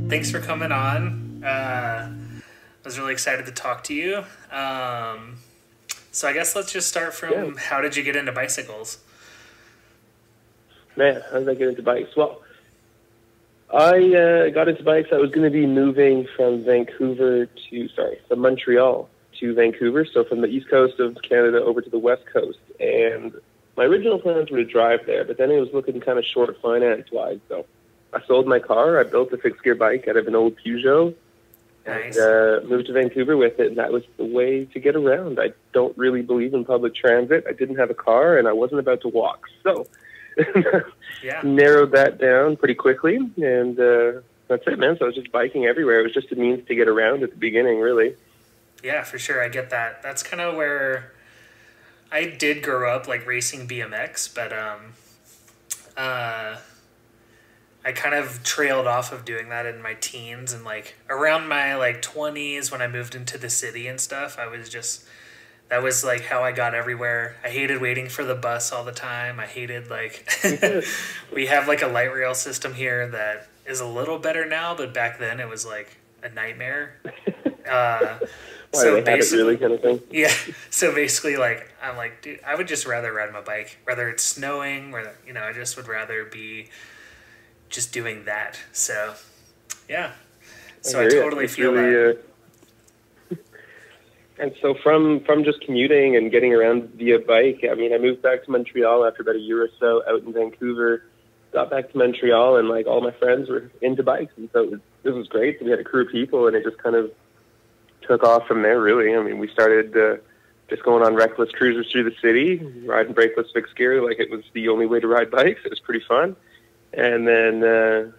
thanks for coming on. I was really excited to talk to you. So I guess let's just start from how did you get into bicycles? Man, how did I get into bikes? Well, I got into bikes. I was going to be moving from Montreal to Vancouver, so from the east coast of Canada over to the west coast. And my original plans were to drive there, but then it was looking kind of short finance-wise. So I sold my car. I built a fixed-gear bike out of an old Peugeot. Nice. And moved to Vancouver with it, and that was the way to get around. I don't really believe in public transit. I didn't have a car, and I wasn't about to walk. So narrowed that down pretty quickly, and that's it, man. So I was just biking everywhere. It was just a means to get around at the beginning, really. Yeah, for sure. I get that. That's kind of where I did grow up, like racing BMX, but I kind of trailed off of doing that in my teens, and like around my like 20s when I moved into the city and stuff, that was like how I got everywhere. I hated waiting for the bus all the time. I hated like, we have like a light rail system here that is a little better now, but back then it was like a nightmare. So basically, really kind of thing. Yeah. So basically, like, I'm like, dude, I would just rather ride my bike, whether it's snowing or, I just would rather be just doing that. So, yeah. So I totally feel that. And so from just commuting and getting around via bike, I mean, I moved back to Montreal after about a year or so out in Vancouver, got back to Montreal, and like all my friends were into bikes. And so this was great. We had a crew of people, and it just kind of took off from there, really. I mean, we started just going on reckless cruises through the city, riding brakeless fixed gear like it was the only way to ride bikes. It was pretty fun. And then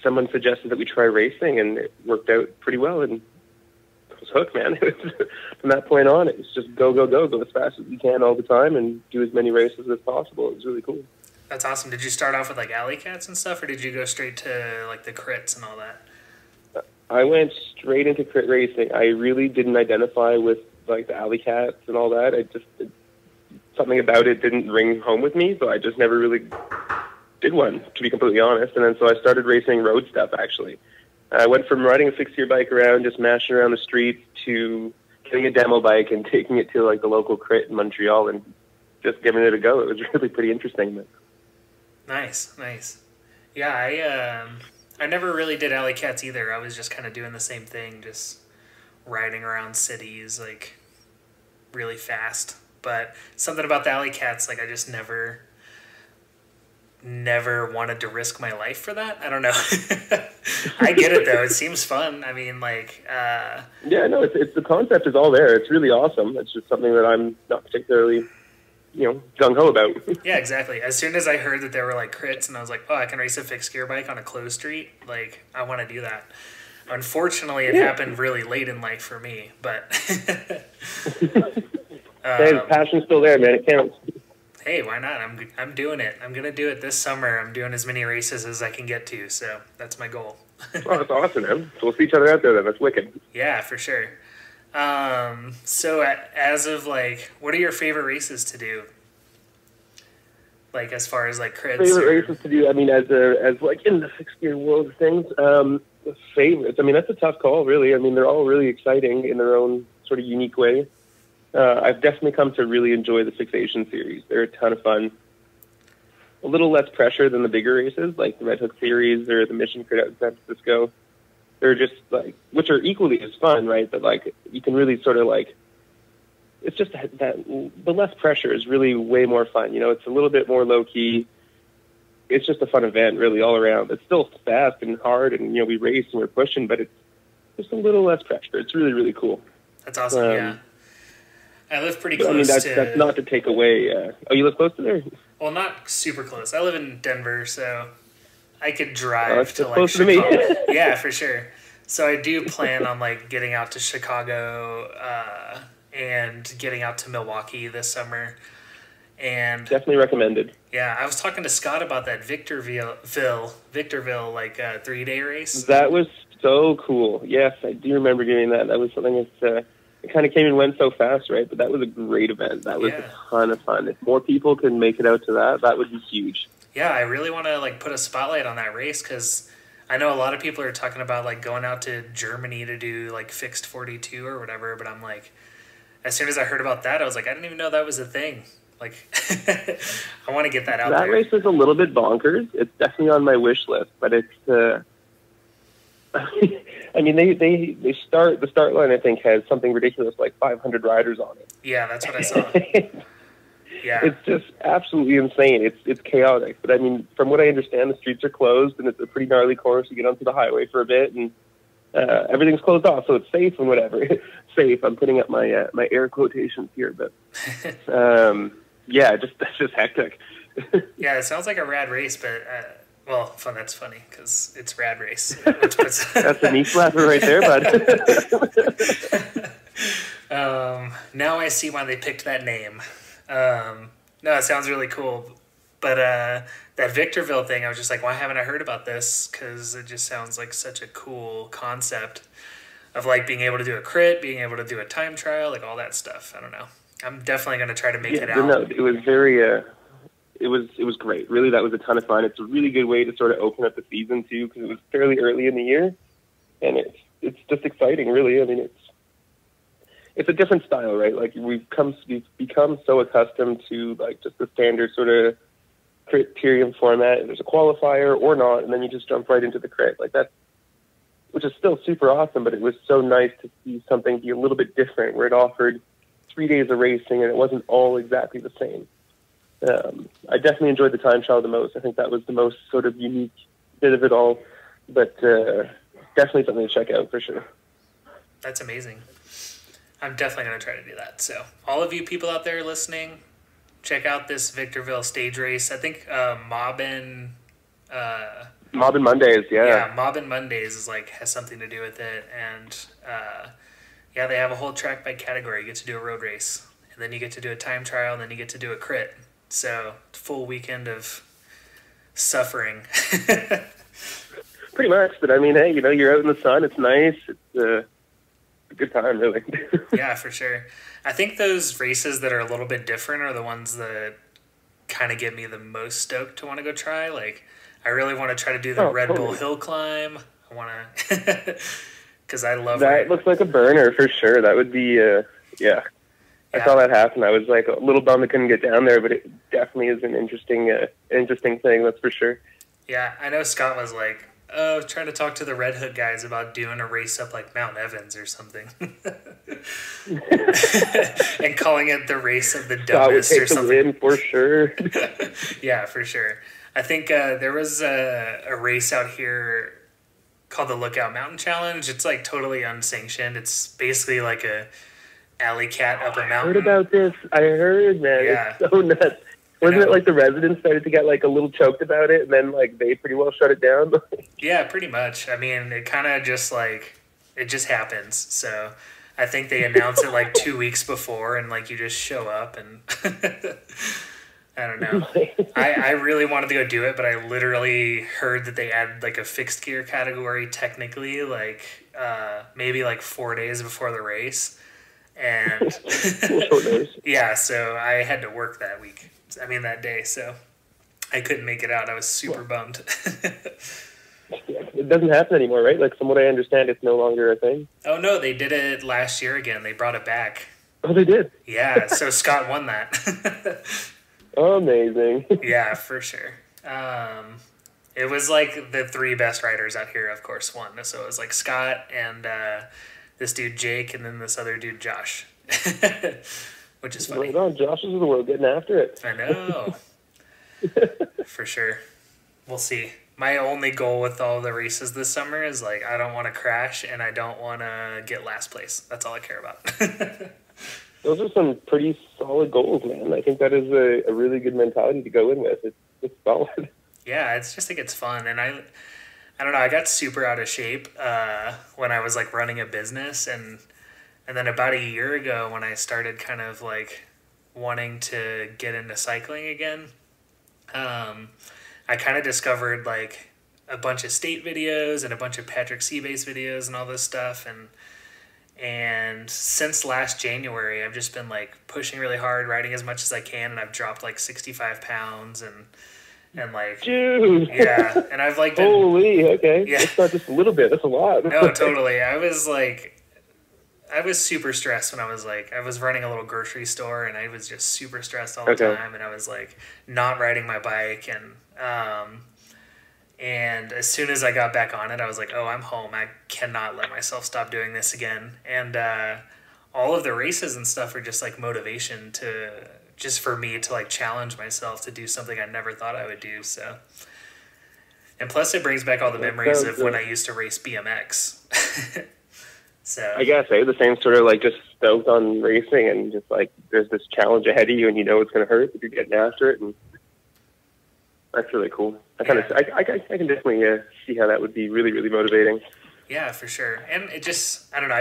someone suggested that we try racing, and it worked out pretty well. And I was hooked, man. From that point on, it was just go as fast as you can all the time and do as many races as possible. It was really cool. That's awesome. Did you start off with like alley cats and stuff, or did you go straight to like the crits and all that? I went straight into crit racing. I really didn't identify with like the alley cats and all that. Something about it didn't ring home with me, so I just never really did one, to be completely honest. And then so I started racing road stuff, actually. I went from riding a fixed-gear bike around, just mashing around the streets, to getting a demo bike and taking it to like the local crit in Montreal and just giving it a go. It was really pretty interesting. Nice. Yeah, I never really did alley cats either. I was just kind of doing the same thing, just riding around cities like really fast. But something about the alley cats, like I just never wanted to risk my life for that. I don't know. I get it though. It seems fun. I mean, like, yeah, no, it's the concept is all there. It's really awesome. It's just something that I'm not particularly, gung-ho about. Yeah, exactly. As soon as I heard that there were like crits and I was like, oh, I can race a fixed gear bike on a closed street, like I want to do that. Unfortunately, it happened really late in life for me, but hey, the passion's still there, man. It counts. Hey, why not? I'm doing it. I'm gonna do it this summer. I'm doing as many races as I can get to, so that's my goal. Oh, that's awesome, man. So we'll see each other out there then. That's wicked. Yeah, for sure. So as of like, what are your favorite races to do? Like as far as like crits. Favorite races to do. I mean, as like in the fixed gear world of things, favorites. I mean, that's a tough call, really. I mean, they're all really exciting in their own sort of unique way. I've definitely come to really enjoy the Fixation series. They're a ton of fun. A little less pressure than the bigger races, like the Red Hook series or the Mission Crit out in San Francisco. They're just like, which are equally as fun, right? But like, you can really sort of like, it's just that the less pressure is really way more fun. It's a little bit more low key. It's just a fun event, really, all around. It's still fast and hard, and we race and we're pushing, but it's just a little less pressure. It's really, really cool. That's awesome. Yeah. I live pretty close that's not to take away. Oh, you live close to there? Well, not super close. I live in Denver, so I could drive to like close Chicago. To me. Yeah, for sure. So I do plan on like getting out to Chicago and getting out to Milwaukee this summer. And definitely recommended. Yeah, I was talking to Scott about that Victorville like 3-day race. That was so cool. Yes, I do remember doing that. That was something that it kind of came and went so fast, right? But that was a great event. That was a ton of fun. If more people can make it out to that, that would be huge. Yeah, I really want to like put a spotlight on that race because I know a lot of people are talking about like going out to Germany to do like fixed 42 or whatever, but I'm like, as soon as I heard about that, I was like, I didn't even know that was a thing. Like, I want to get that out That there. race is a little bit bonkers. It's definitely on my wish list, but it's. I mean, they start the start line. I think has something ridiculous like 500 riders on it. Yeah, that's what I saw. Yeah, it's just absolutely insane. It's chaotic. But I mean, from what I understand, the streets are closed, and it's a pretty gnarly course. You get onto the highway for a bit, and everything's closed off, so it's safe and whatever. Safe. I'm putting up my my air quotations here, but yeah, that's just hectic. Yeah, it sounds like a rad race, but well, fun. That's funny because it's rad race. Which puts That's a knee slapper right there, bud. Now I see why they picked that name. No, it sounds really cool. But that Victorville thing, I was just like, why haven't I heard about this? Because it just sounds like such a cool concept of like being able to do a crit, being able to do a time trial, like all that stuff. I don't know. I'm definitely going to try to make it out. No, it was very, it was great. Really, that was a ton of fun. It's a really good way to sort of open up the season too, because it was fairly early in the year, and it's just exciting. Really, I mean, it's a different style, right? Like we've become so accustomed to like just the standard sort of criterium format. There's a qualifier or not, and then you just jump right into the crit. Like that, which is still super awesome, but it was so nice to see something be a little bit different, where it offered 3 days of racing and it wasn't all exactly the same. I definitely enjoyed the time trial the most. I think that was the most sort of unique bit of it all, but definitely something to check out for sure. That's amazing. I'm definitely going to try to do that. So all of you people out there listening, check out this Victorville stage race. I think Mobbin Mondays, yeah. Yeah, Mobbin Mondays is like has something to do with it, and yeah, they have a whole track by category. You get to do a road race, and then you get to do a time trial, and then you get to do a crit. So full weekend of suffering. Pretty much, but I mean, hey, you're out in the sun. It's nice. It's a good time, really. Yeah, for sure. I think those races that are a little bit different are the ones that kind of get me the most stoked to want to go try. Like, I really want to try to do the Red Bull Hill Climb. I want to, because I love that. Looks like a burner for sure. That would be, yeah. I saw that happen. I was like a little bummed I couldn't get down there, but it definitely is an interesting thing. That's for sure. Yeah, I know Scott was like, trying to talk to the Red Hook guys about doing a race up like Mount Evans or something, and calling it the race of the dumbest or something. Win for sure. Yeah, for sure. I think there was a race out here called the Lookout Mountain Challenge. It's like totally unsanctioned. It's basically like a alley cat up a mountain. I heard about this. I heard, man. Yeah. It's so nuts. Wasn't it like the residents started to get like a little choked about it, and then like they pretty well shut it down? Yeah, pretty much. I mean, it kind of just like, it just happens. So I think they announce it like 2 weeks before, and like you just show up, and I don't know. I really wanted to go do it, but I literally heard that they added like a fixed gear category technically like maybe like 4 days before the race. And yeah, so I had to work that week. I mean, that day, so I couldn't make it out. I was super bummed. Yeah, it doesn't happen anymore, right? Like, from what I understand, it's no longer a thing. Oh, no, they did it last year again. They brought it back. Oh, they did? Yeah, so Scott won that. Amazing. Yeah, for sure. It was like the 3 best riders out here, of course, won. So it was like Scott and this dude Jake, and then this other dude Josh, which is funny. Right on, Josh is the world getting after it. I know. For sure. We'll see. My only goal with all the races this summer is like I don't want to crash and I don't want to get last place. That's all I care about. Those are some pretty solid goals, man. I think that is a really good mentality to go in with. It's solid. Yeah, I just think it's fun, and I don't know. I got super out of shape when I was like running a business, and then about a year ago when I started kind of like wanting to get into cycling again, I kind of discovered like a bunch of state videos and a bunch of Patrick Seabase videos and all this stuff, and since last January I've just been like pushing really hard, riding as much as I can, and I've dropped like 65 pounds, and And like, Dude. yeah, and I've like been, Holy, okay. yeah, It's not just a little bit, that's a lot. no, totally. I was super stressed when I was running a little grocery store, and I was just super stressed all the Okay. time, and I was like not riding my bike, and as soon as I got back on it, I was like, oh, I'm home. I cannot let myself stop doing this again. And all of the races and stuff are just like motivation just for me to like challenge myself to do something I never thought I would do. So, and plus it brings back all the memories of when I used to race BMX. So I guess, the same sort of like just stoked on racing, and just like there's this challenge ahead of you, and you know it's going to hurt, but you're getting after it, and that's really cool. I can definitely see how that would be really, really motivating. yeah, for sure. And it just, I don't know.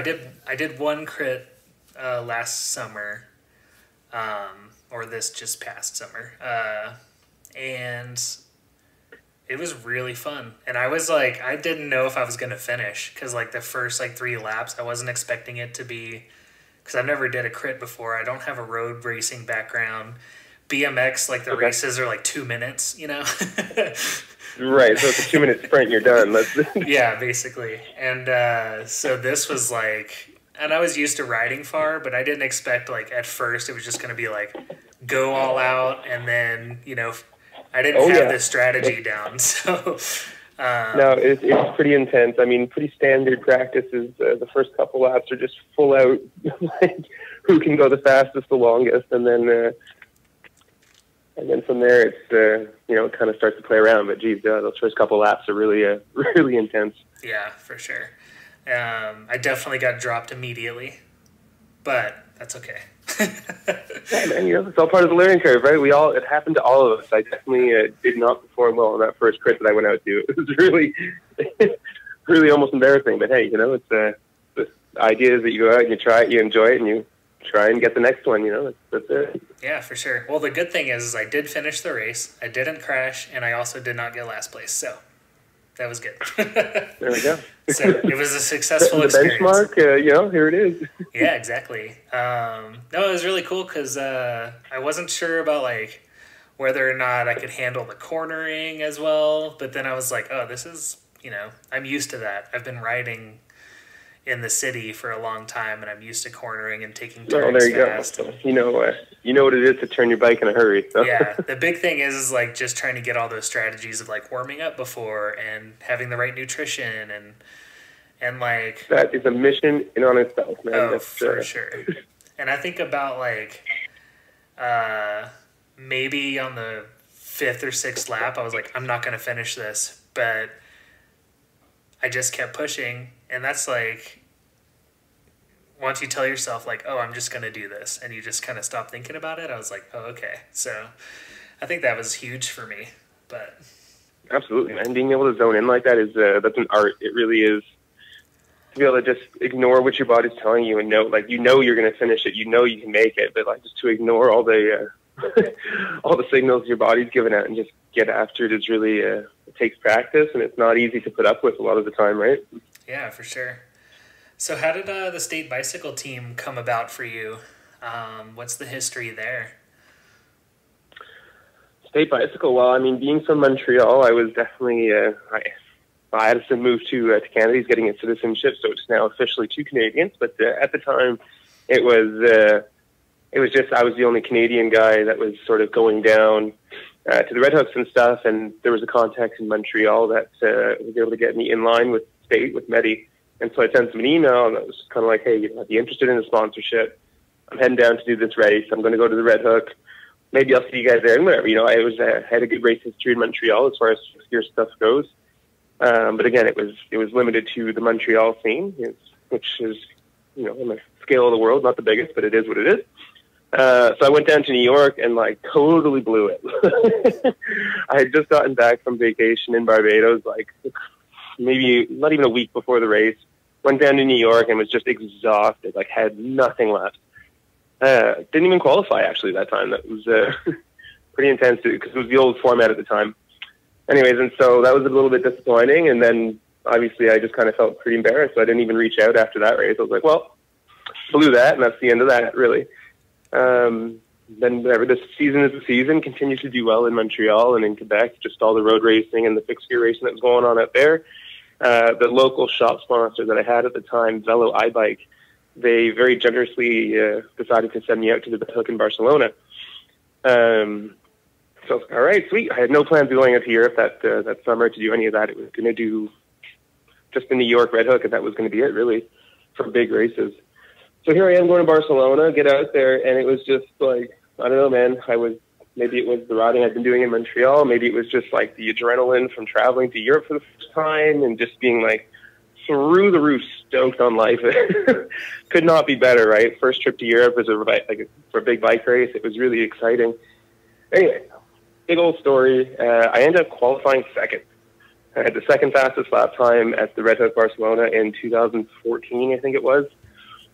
I did one crit last summer, or this just past summer, and it was really fun. And I was like, I didn't know if I was going to finish, because like the first like 3 laps, I wasn't expecting it to be, because I've never did a crit before. I don't have a road racing background. BMX, like the races are like 2 minutes, you know? Right, so it's a 2-minute sprint, you're done. Yeah, basically. And so this was like, and I was used to riding far, but I didn't expect like at first it was just going to be like go all out, and then, you know, I didn't have this strategy down, so... no, it's pretty intense. I mean, pretty standard practices. The first couple laps are just full out, like, who can go the fastest, the longest, and then from there, it's it kind of starts to play around. But geez, those first couple laps are really, really intense. Yeah, for sure. I definitely got dropped immediately, but that's okay. Yeah, man, it's all part of the learning curve, right? It happened to all of us. I definitely did not perform well on that first crit that I went out to. It was really, really almost embarrassing. But hey, it's the idea is that you go out and you try it, you enjoy it, and you try and get the next one. That's it. Yeah, for sure. Well, the good thing is I did finish the race. I didn't crash, and I also did not get last place. So that was good. There we go. So it was a successful experience. Benchmark, here it is. Yeah, exactly. No, it was really cool because I wasn't sure about like whether or not I could handle the cornering as well. But then I was like, oh, this is, I'm used to that. I've been riding in the city for a long time, and I'm used to cornering and taking turns there you fast. Go. You know what it is to turn your bike in a hurry. So. Yeah, the big thing is like just trying to get all those strategies of like warming up before and having the right nutrition and like that is a mission in on itself, man. Oh, for sure. And I think about like maybe on the 5th or 6th lap, I was like, I'm not going to finish this, but I just kept pushing. And that's like, once you tell yourself like, oh, I'm just going to do this, and you just kind of stop thinking about it, I was like, oh, okay. So I think that was huge for me. But absolutely, man. Being able to zone in like that is that's an art. It really is. To be able to just ignore what your body's telling you and know, like, you're going to finish it, you can make it, but like just to ignore all the all the signals your body's giving out and just get after it is really it takes practice, and it's not easy to put up with a lot of the time, right? Yeah, for sure. So how did the state bicycle team come about for you? What's the history there? State bicycle, well, I mean, being from Montreal, I was definitely Addison moved to Canada. He's getting his citizenship, so it's now officially 2 Canadians. But at the time, it was just I was the only Canadian guy that was sort of going down to the Red Hooks and stuff. And there was a contact in Montreal that was able to get me in line with state with Medi. And so I sent him an email, and it was kind of like, hey, I'd be interested in a sponsorship. I'm heading down to do this race. I'm going to go to the Red Hook. Maybe I'll see you guys there and whatever. I had a good race history in Montreal as far as your stuff goes. But again, it was limited to the Montreal scene, which is, on the scale of the world, not the biggest, but it is what it is. So I went down to New York and like totally blew it. I had just gotten back from vacation in Barbados, like maybe not even a week before the race. Went down to New York and was just exhausted, like had nothing left. Didn't even qualify actually that time. That was pretty intense because it was the old format at the time. Anyways, and so that was a little bit disappointing. And then obviously I just kind of felt pretty embarrassed. So I didn't even reach out after that race. I was like, well, blew that, and that's the end of that, really. then whatever, this season is the season, continues to do well in Montreal and in Quebec, just all the road racing and the fixed gear racing that was going on out there. The local shop sponsor that I had at the time, Velo iBike, they very generously decided to send me out to the Red Hook in Barcelona. So, all right, sweet. I had no plans of going out to Europe that summer to do any of that. It was going to do just the New York Red Hook, and that was going to be it, really, for big races. So here I am going to Barcelona, get out there, and it was just like, I don't know, man. Maybe it was the riding I'd been doing in Montreal. Maybe it was just like the adrenaline from traveling to Europe for the first time and just being like through the roof stoked on life. Could not be better, right? First trip to Europe was for a big bike race. It was really exciting. Anyway, big old story. I ended up qualifying second. I had the second fastest lap time at the Red Hook Barcelona in 2014, I think it was.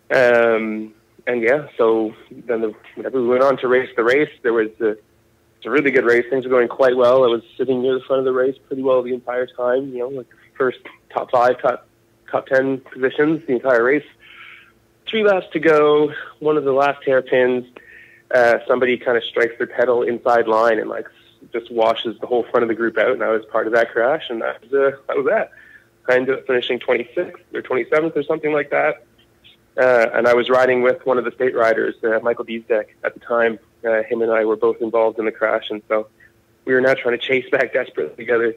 And yeah, so then whenever we went on to race the race, it's a really good race. Things were going quite well. I was sitting near the front of the race pretty well the entire time, like first top 5, top 10 positions the entire race. 3 laps to go, one of the last hairpins, somebody kind of strikes their pedal inside line and just washes the whole front of the group out, and I was part of that crash, and that was that. I ended up finishing 26th or 27th or something like that. And I was riding with one of the state riders, Michael Diesdeck, at the time. Him and I were both involved in the crash, and so we were now trying to chase back desperately together.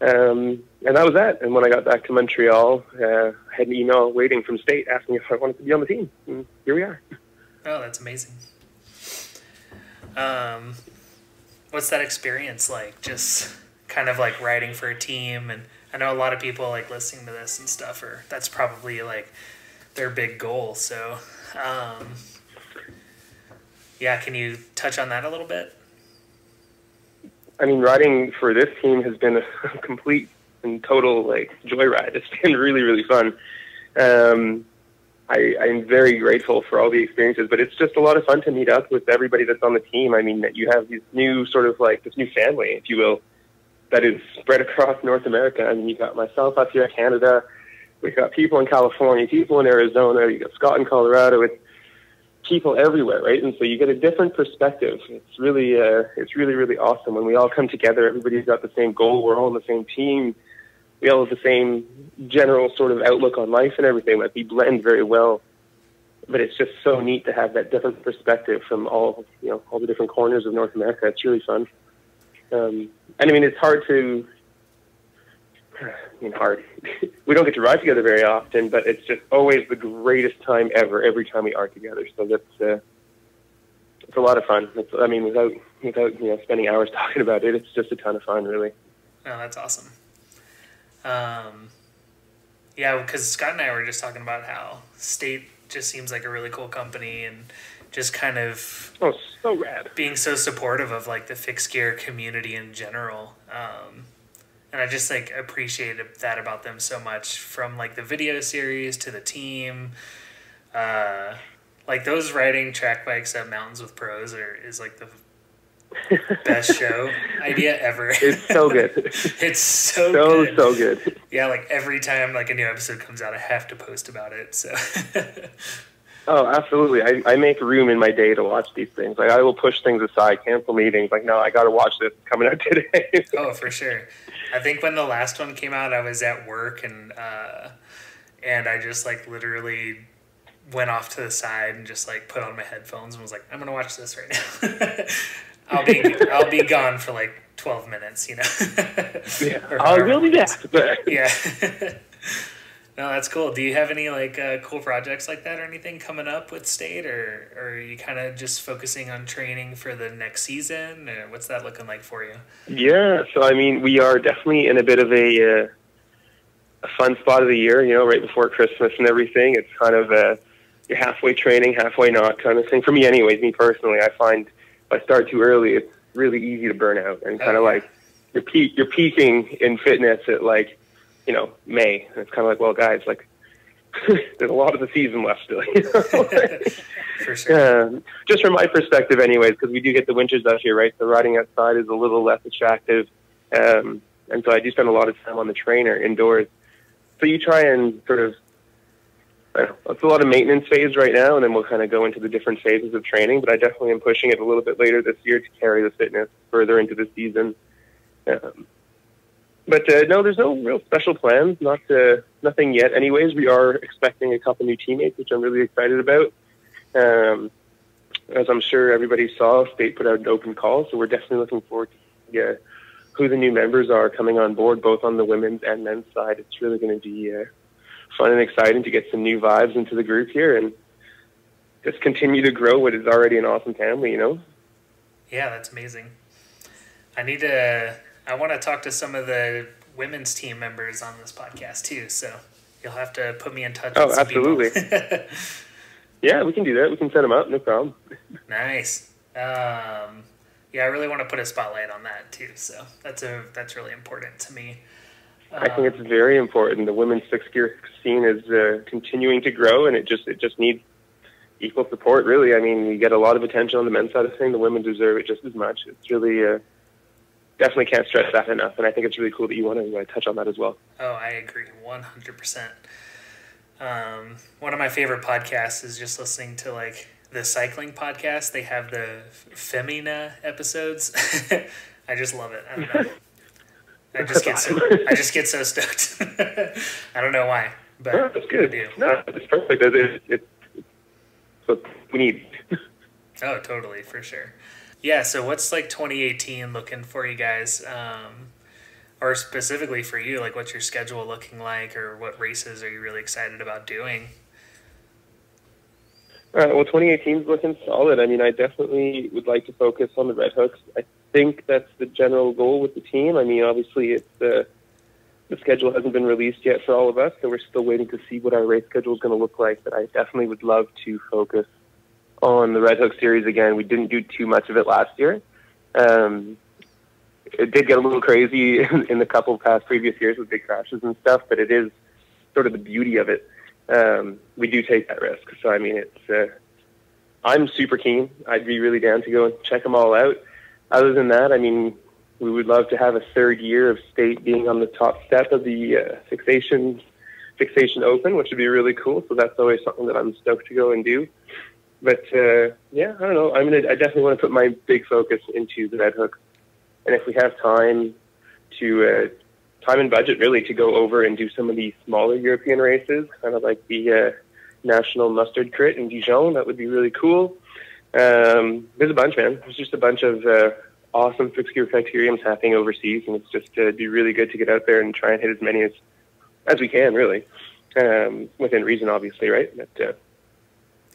And that was that. And when I got back to Montreal, I had an email waiting from state asking if I wanted to be on the team. And here we are. Oh, that's amazing. What's that experience like? Just kind of like riding for a team, and I know a lot of people like listening to this and stuff, or that's probably like their big goal. So, yeah, can you touch on that a little bit? I mean, riding for this team has been a complete and total joyride. It's been really, really fun. I'm very grateful for all the experiences, but it's just a lot of fun to meet up with everybody that's on the team. I mean, that you have these new this new family, if you will, that is spread across North America. I mean, you got myself up here in Canada. We've got people in California, people in Arizona. You got Scott in Colorado. It's people everywhere, right? And so you get a different perspective. It's really, really awesome when we all come together. Everybody's got the same goal. We're all on the same team. We all have the same general sort of outlook on life and everything. We blend very well. But it's just so neat to have that different perspective from all the different corners of North America. It's really fun. And I mean, it's hard. We don't get to ride together very often, but it's just always the greatest time ever, every time we are together. So that's, it's a lot of fun. Without spending hours talking about it, it's just a ton of fun, really. Oh, that's awesome. Yeah, because Scott and I were just talking about how State just seems like a really cool company, and just kind of so rad, being so supportive of the fixed gear community in general. And I just appreciated that about them so much, from the video series to the team. Those riding track bikes at Mountains with Pros is the best show idea ever. It's so good. It's so good. So good. Yeah, every time a new episode comes out, I have to post about it. So. Oh, absolutely. I make room in my day to watch these things. I will push things aside, cancel meetings. No, I got to watch this. It's coming out today. Oh, for sure. I think when the last one came out, I was at work, and I just literally went off to the side and just like put on my headphones and was like, I'm gonna watch this right now. I'll be gone for like 12 minutes, you know. Yeah, I will be back. Yeah. No, that's cool. Do you have any like cool projects like that or anything coming up with State, or are you kind of just focusing on training for the next season, or what's that looking like for you? Yeah, so I mean, we are definitely in a bit of a fun spot of the year, you know, right before Christmas and everything. It's kind of you're halfway training, halfway not kind of thing. For me anyways, me personally, I find if I start too early, it's really easy to burn out and kind of like you're peaking in fitness at like, you know, May. And it's kind of like, well, guys, like, there's a lot of the season left still, you know? For sure. Just from my perspective anyways, because we do get the winters out here, right? So riding outside is a little less attractive. And so I do spend a lot of time on the trainer indoors. So you try and sort of It's a lot of maintenance phase right now, and then we'll kind of go into the different phases of training. But I definitely am pushing it a little bit later this year to carry the fitness further into the season. But no, there's no real special plans. Nothing yet. Anyways, we are expecting a couple new teammates, which I'm really excited about. As I'm sure everybody saw, State put out an open call, so we're definitely looking forward to who the new members are coming on board, both on the women's and men's side. It's really going to be fun and exciting to get some new vibes into the group here and just continue to grow what is already an awesome family, you know? Yeah, that's amazing. I want to talk to some of the women's team members on this podcast too, so you'll have to put me in touch with some absolutely. people. Yeah, we can do that. We can set them up, no problem. Nice. Yeah, I really want to put a spotlight on that too, so that's really important to me. I think it's very important. The women's fixed gear scene is continuing to grow, and it just needs equal support, really. I mean, you get a lot of attention on the men's side of things. The women deserve it just as much. It's really definitely can't stress that enough, and I think it's really cool that you want to touch on that as well. Oh, I agree 100%. One of my favorite podcasts is just listening to like the cycling podcast. They have the Femina episodes. I just love it. I don't know. I just get so stoked. I don't know why, but no, that's good. I do. No, it's perfect. It's what we need. Oh, totally, for sure. Yeah, so what's like 2018 looking for you guys? Or specifically for you, like what's your schedule looking like, or what races are you really excited about doing? Well, 2018 is looking solid. I mean, I definitely would like to focus on the Red Hooks. I think that's the general goal with the team. I mean, obviously, it's the schedule hasn't been released yet for all of us, so we're still waiting to see what our race schedule is going to look like. But I definitely would love to focus on the Red Hook series again. We didn't do too much of it last year. It did get a little crazy in the couple past previous years with big crashes and stuff, but it is sort of the beauty of it. We do take that risk. So, I mean, I'm super keen. I'd be really down to go and check them all out. Other than that, I mean, we would love to have a third year of State being on the top step of the Fixation Open, which would be really cool. So that's always something that I'm stoked to go and do. But, yeah, I don't know. I definitely want to put my big focus into the Red Hook. And if we have time and budget, really, to go over and do some of the smaller European races, kind of like the National Mustard Crit in Dijon, that would be really cool. There's a bunch, man. There's just a bunch of awesome fixed gear criteriums happening overseas, and it's just it'd be really good to get out there and try and hit as many as we can, really, within reason, obviously, right? But,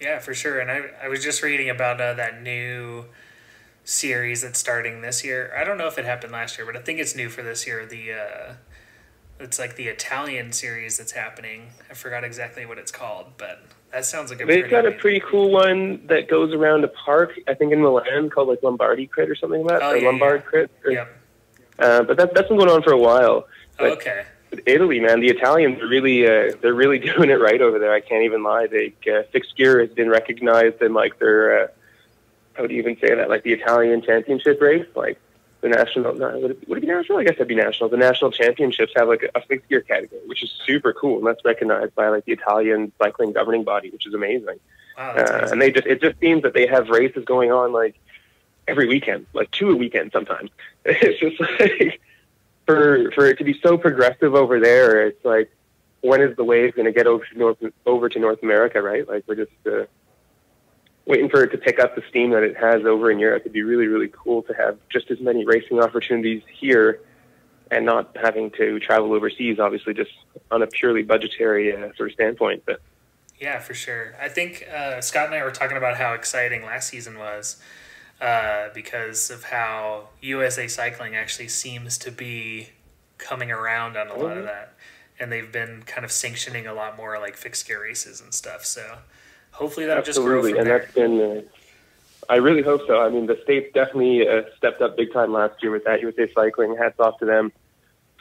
yeah, for sure. And I was just reading about that new series that's starting this year. I don't know if it happened last year, but I think it's new for this year. It's like the Italian series that's happening. I forgot exactly what it's called, but that sounds like they've got a pretty cool one that goes around a park, I think in Milan, called like Lombardy Crit or something like that. Oh, yeah, Lombard Crit. Yep. But that's been going on for a while. But okay. Italy, man, the Italians are really they're really doing it right over there. I can't even lie. Fixed gear has been recognized in like their how do you even say that? Like the Italian championship race, like the national. No, would it be national? I guess that'd be national. The national championships have like a fixed gear category, which is super cool, and that's recognized by like the Italian cycling governing body, which is amazing. Wow, that's amazing. And it just seems that they have races going on like every weekend, like 2 a weekend sometimes. It's just like for it to be so progressive over there. It's like, when is the wave going to get over to North America, right? Like we're just waiting for it to pick up the steam that it has over in Europe. It'd be really, really cool to have just as many racing opportunities here and not having to travel overseas, obviously, just on a purely budgetary sort of standpoint. But yeah, for sure. I think Scott and I were talking about how exciting last season was because of how USA Cycling actually seems to be coming around on a lot of that. And they've been kind of sanctioning a lot more like fixed gear races and stuff. So hopefully that'll just grow from there. That's been, I really hope so. I mean, the States definitely stepped up big time last year with that. USA Cycling, hats off to them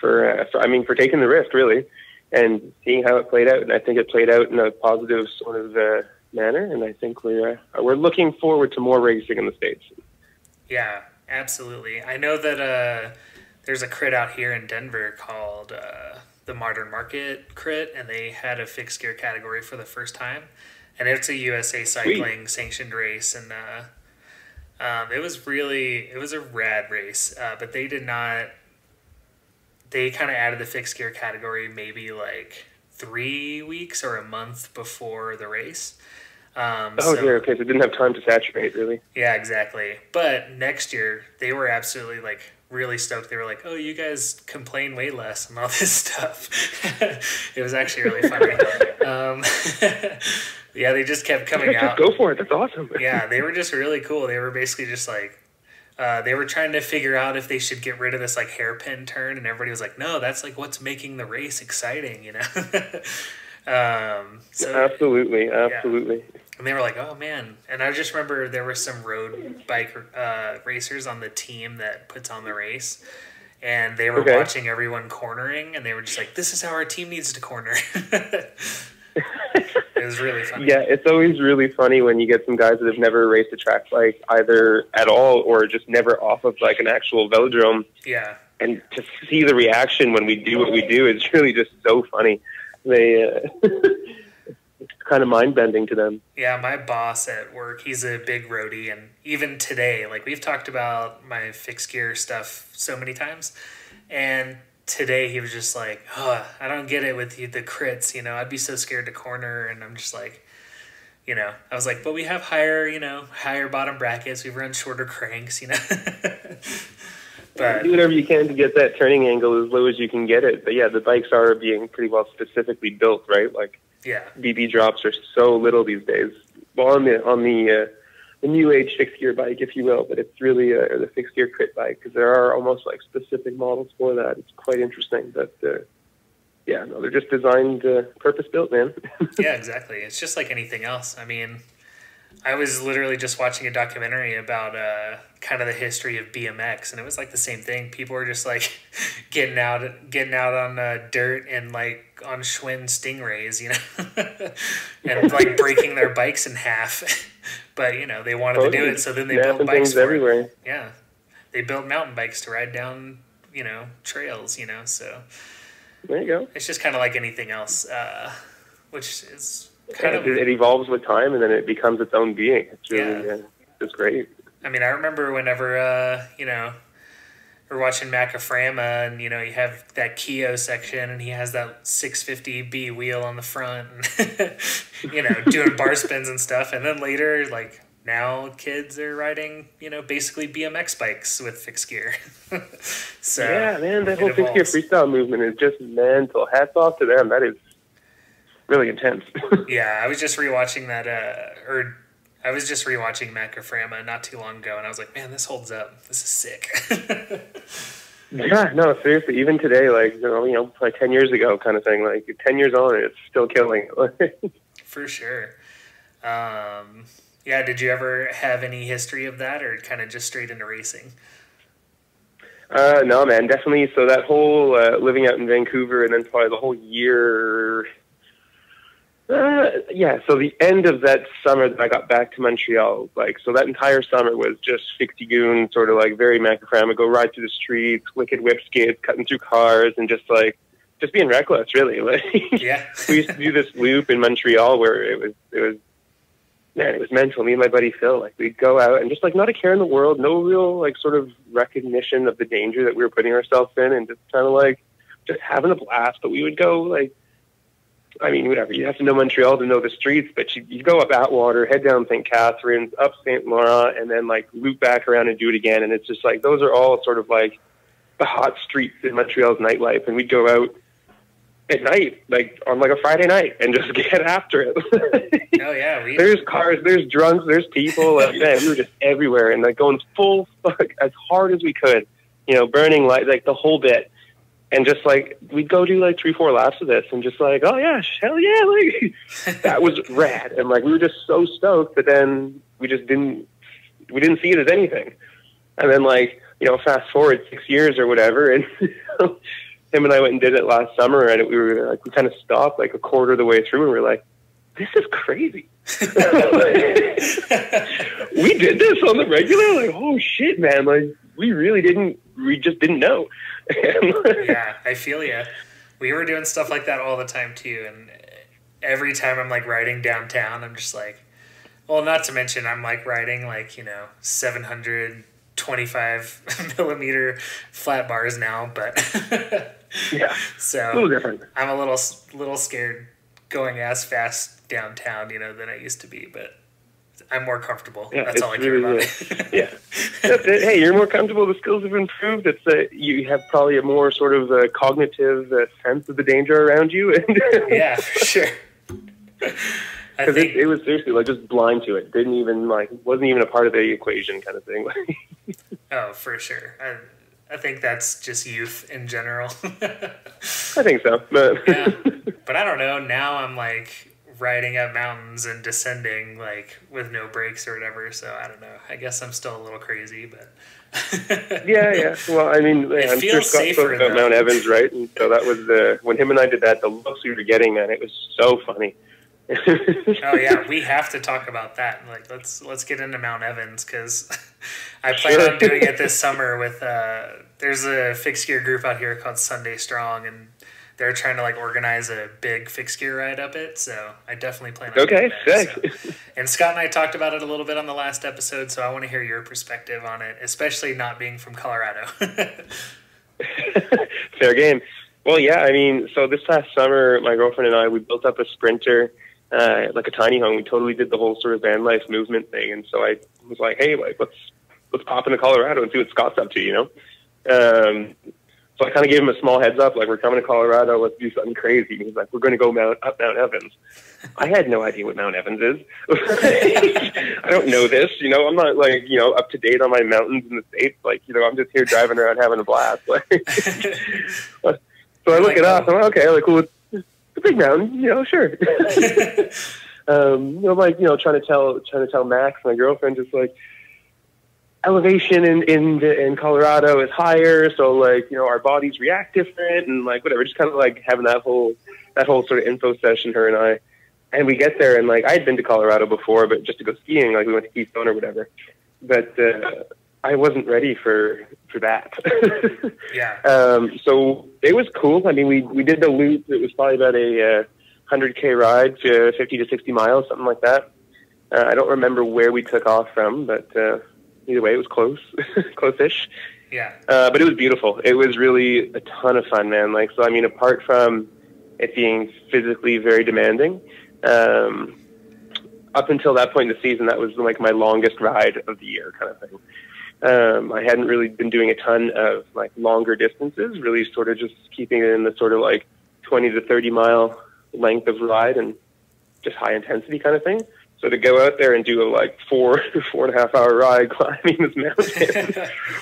for taking the risk, really, and seeing how it played out. And I think it played out in a positive sort of manner. And I think we're looking forward to more racing in the States. Yeah, absolutely. I know that there's a crit out here in Denver called the Modern Market crit, and they had a fixed gear category for the first time, and it's a USA Cycling sanctioned race, and it was a rad race, but they did not. They kind of added the fixed gear category maybe like 3 weeks or a month before the race. Dear. Okay, so it didn't have time to saturate, really. Yeah, exactly. But next year, they were absolutely like really stoked. They were like, "Oh, you guys complain way less and all this stuff." It was actually really funny. Yeah, they just kept coming out. Just go for it. That's awesome. Yeah, they were just really cool. They were basically just like, they were trying to figure out if they should get rid of this like hairpin turn, and everybody was like, "No, that's like what's making the race exciting," you know. Absolutely. Yeah. And they were like, "Oh man!" And I just remember there were some road bike racers on the team that puts on the race, and they were watching everyone cornering, and they were just like, "This is how our team needs to corner." It was really funny. Yeah, it's always really funny when you get some guys that have never raced a track bike either at all or just never off of like an actual velodrome. Yeah. And to see the reaction when we do what we do is really just so funny. They it's kind of mind-bending to them. Yeah, my boss at work, he's a big roadie, and even today, like we've talked about my fixed gear stuff so many times, and today he was just like, "Oh, I don't get it with the crits, you know, I'd be so scared to corner," and I'm just like, you know, I was like, "But we have higher bottom brackets, we run shorter cranks, you know." But do whatever you can to get that turning angle as low as you can get it. But yeah, the bikes are being pretty well specifically built, right? Like, yeah, BB drops are so little these days. Well, on the new age fixed gear bike, if you will, but it's really the fixed gear crit bike because there are almost like specific models for that. It's quite interesting, but yeah, no, they're just designed, purpose built, man. Yeah, exactly. It's just like anything else. I mean, I was literally just watching a documentary about kind of the history of BMX, and it was like the same thing. People were just like getting out on dirt and like on Schwinn Stingrays, you know, and like breaking their bikes in half. But you know, they wanted to do it, so then they built bikes everywhere. Yeah, they built mountain bikes to ride down, you know, trails, you know. So there you go. It's just kind of like anything else, which is. It evolves with time, and then it becomes its own being. It's really, it's great. I mean, I remember whenever, you know, we're watching Macaframa, and, you know, you have that Keo section, and he has that 650B wheel on the front, and, you know, doing bar spins and stuff. And then later, like, now kids are riding, you know, basically BMX bikes with fixed gear. So yeah, man, that whole fixed gear freestyle movement is just mental. Hats off to them. That is really intense. Yeah, I was just rewatching that, I was just rewatching Macaframa not too long ago, and I was like, man, this holds up. This is sick. Yeah, no, seriously, even today, like, you know, like 10 years ago kind of thing, like 10 years on, it's still killing. For sure. Yeah, did you ever have any history of that, or kind of just straight into racing? No, man, definitely. So that whole living out in Vancouver, and then probably the whole year... yeah, so the end of that summer that I got back to Montreal, like, so that entire summer was just fixie-goon, sort of like very Macaframa, go ride through the streets, wicked whip skates, cutting through cars, and just being reckless, really. Like, yeah. We used to do this loop in Montreal where it was mental. Me and my buddy Phil, like, we'd go out and just like not a care in the world, no real like sort of recognition of the danger that we were putting ourselves in, and just kind of like just having a blast. But we would go like, I mean, whatever. You have to know Montreal to know the streets, but you go up Atwater, head down St. Catharines, up St. Laurent, and then like loop back around and do it again. And it's just like, those are all sort of like the hot streets in Montreal's nightlife. And we'd go out at night, like on like a Friday night, and just get after it. Oh yeah. There's cars, there's drunks, there's people. Like, man, we were just everywhere and like going full fuck as hard as we could, you know, burning like the whole bit. And just like, we'd go do like 3-4 laps of this and just like, oh yeah, hell yeah. Like, that was rad. And like, we were just so stoked, but then we didn't see it as anything. And then like, you know, fast forward 6 years or whatever. And him and I went and did it last summer, and we kind of stopped like a quarter of the way through, and we were like, this is crazy. We did this on the regular? Like, oh shit, man. Like, we just didn't know. Yeah, I feel you. we were doing stuff like that all the time too. And every time I'm like riding downtown, I'm just like, well, not to mention I'm like riding like, 725 millimeter flat bars now, but Yeah, so a little different. I'm a little scared going as fast downtown, than I used to be, but I'm more comfortable. Yeah, that's all I care about. Yeah, that's it. Hey, you're more comfortable. The skills have improved. It's you have probably a more sort of cognitive sense of the danger around you. Yeah, for sure. Because it was seriously like just blind to it. Didn't even wasn't even a part of the equation kind of thing. Oh, for sure. I think that's just youth in general. I think so, but yeah. But I don't know. Now I'm like riding up mountains and descending like with no brakes or whatever. So I don't know. I guess I'm still a little crazy, but yeah. Well, I mean, I'm sure Scott spoke about Mount Evans, right? And so that was when him and I did that. The looks we were getting, man, it was so funny. Oh yeah, we have to talk about that. Like, let's get into Mount Evans because I plan on doing it this summer with. There's a fixed gear group out here called Sunday Strong, and they're trying to like organize a big fixed gear ride up it. So I definitely plan on. Okay, sick. So. And Scott and I talked about it a little bit on the last episode, so I want to hear your perspective on it, especially not being from Colorado. Fair game. Well, yeah, I mean, so this past summer, my girlfriend and I, we built up a Sprinter. Like a tiny home. We totally did the whole sort of van life movement thing, and so I was like, "Hey, like let's pop into Colorado and see what Scott's up to," So I kind of gave him a small heads up, like, we're coming to Colorado, let's do something crazy. And he's like, we're going to go up Mount Evans. I had no idea what Mount Evans is. I don't know this, I'm not like, up to date on my mountains in the States. Like, I'm just here driving around having a blast. Like, so I look it up. I'm like, okay, like, cool. It's a big mountain, sure. I'm like, trying to tell Max, my girlfriend, just like, elevation in Colorado is higher, so like our bodies react different, and like whatever, just kind of like having that whole sort of info session, her and I, and we get there, and like I had been to Colorado before, but just to go skiing, like we went to Keystone or whatever, but I wasn't ready for that. Yeah. So it was cool. I mean, we did the loop. It was probably about a 100K ride, 50 to 60 miles, something like that. I don't remember where we took off from, but either way, it was close-ish. Yeah. But it was beautiful. It was really a ton of fun, man. Like, so I mean, apart from it being physically very demanding, up until that point in the season, that was like my longest ride of the year, kind of thing. I hadn't really been doing a ton of like longer distances, really sort of just keeping it in the sort of like 20 to 30 mile length of ride and just high intensity kind of thing. So to go out there and do a like 4.5 hour ride climbing this mountain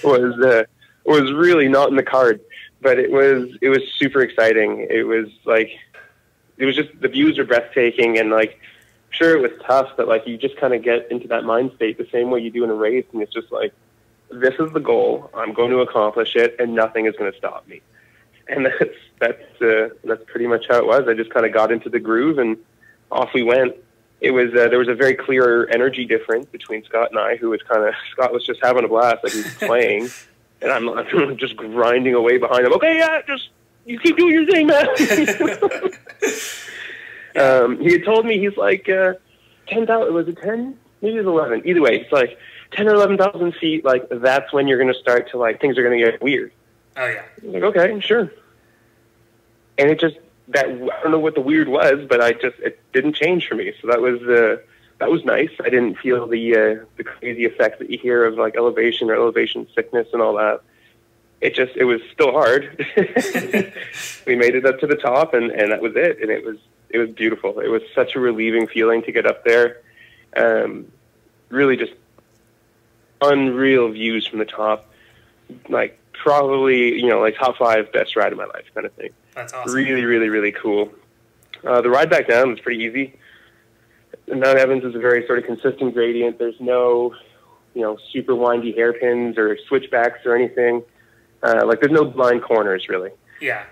was really not in the card, but it was super exciting. It was just, the views are breathtaking, and like, sure, it was tough, but like you just kind of get into that mind state the same way you do in a race, and it's just like, this is the goal. I'm going to accomplish it, and nothing is going to stop me. And that's pretty much how it was. I just kind of got into the groove, and off we went. It was there was a very clear energy difference between Scott and I, who was Scott was just having a blast, like he was playing, and I'm just grinding away behind him. Okay, yeah, just you keep doing your thing, man. He had told me, he's like 10,000. Was it 10? Maybe it was 11. Either way, it's like 10 or 11,000 feet. Like that's when you're going to start to like things are going to get weird. Oh yeah. I'm like, okay, sure. And it just. I don't know what the weird was, but it didn't change for me. So that was nice. I didn't feel the crazy effects that you hear of like elevation or elevation sickness and all that. It was still hard. We made it up to the top, and that was it. And it was beautiful. It was such a relieving feeling to get up there. Really just unreal views from the top. Like probably, like top 5 best ride of my life kind of thing. That's awesome. Really, really, really cool. The ride back down was pretty easy. Mount Evans is a very sort of consistent gradient. There's no, super windy hairpins or switchbacks or anything. There's no blind corners, really. Yeah.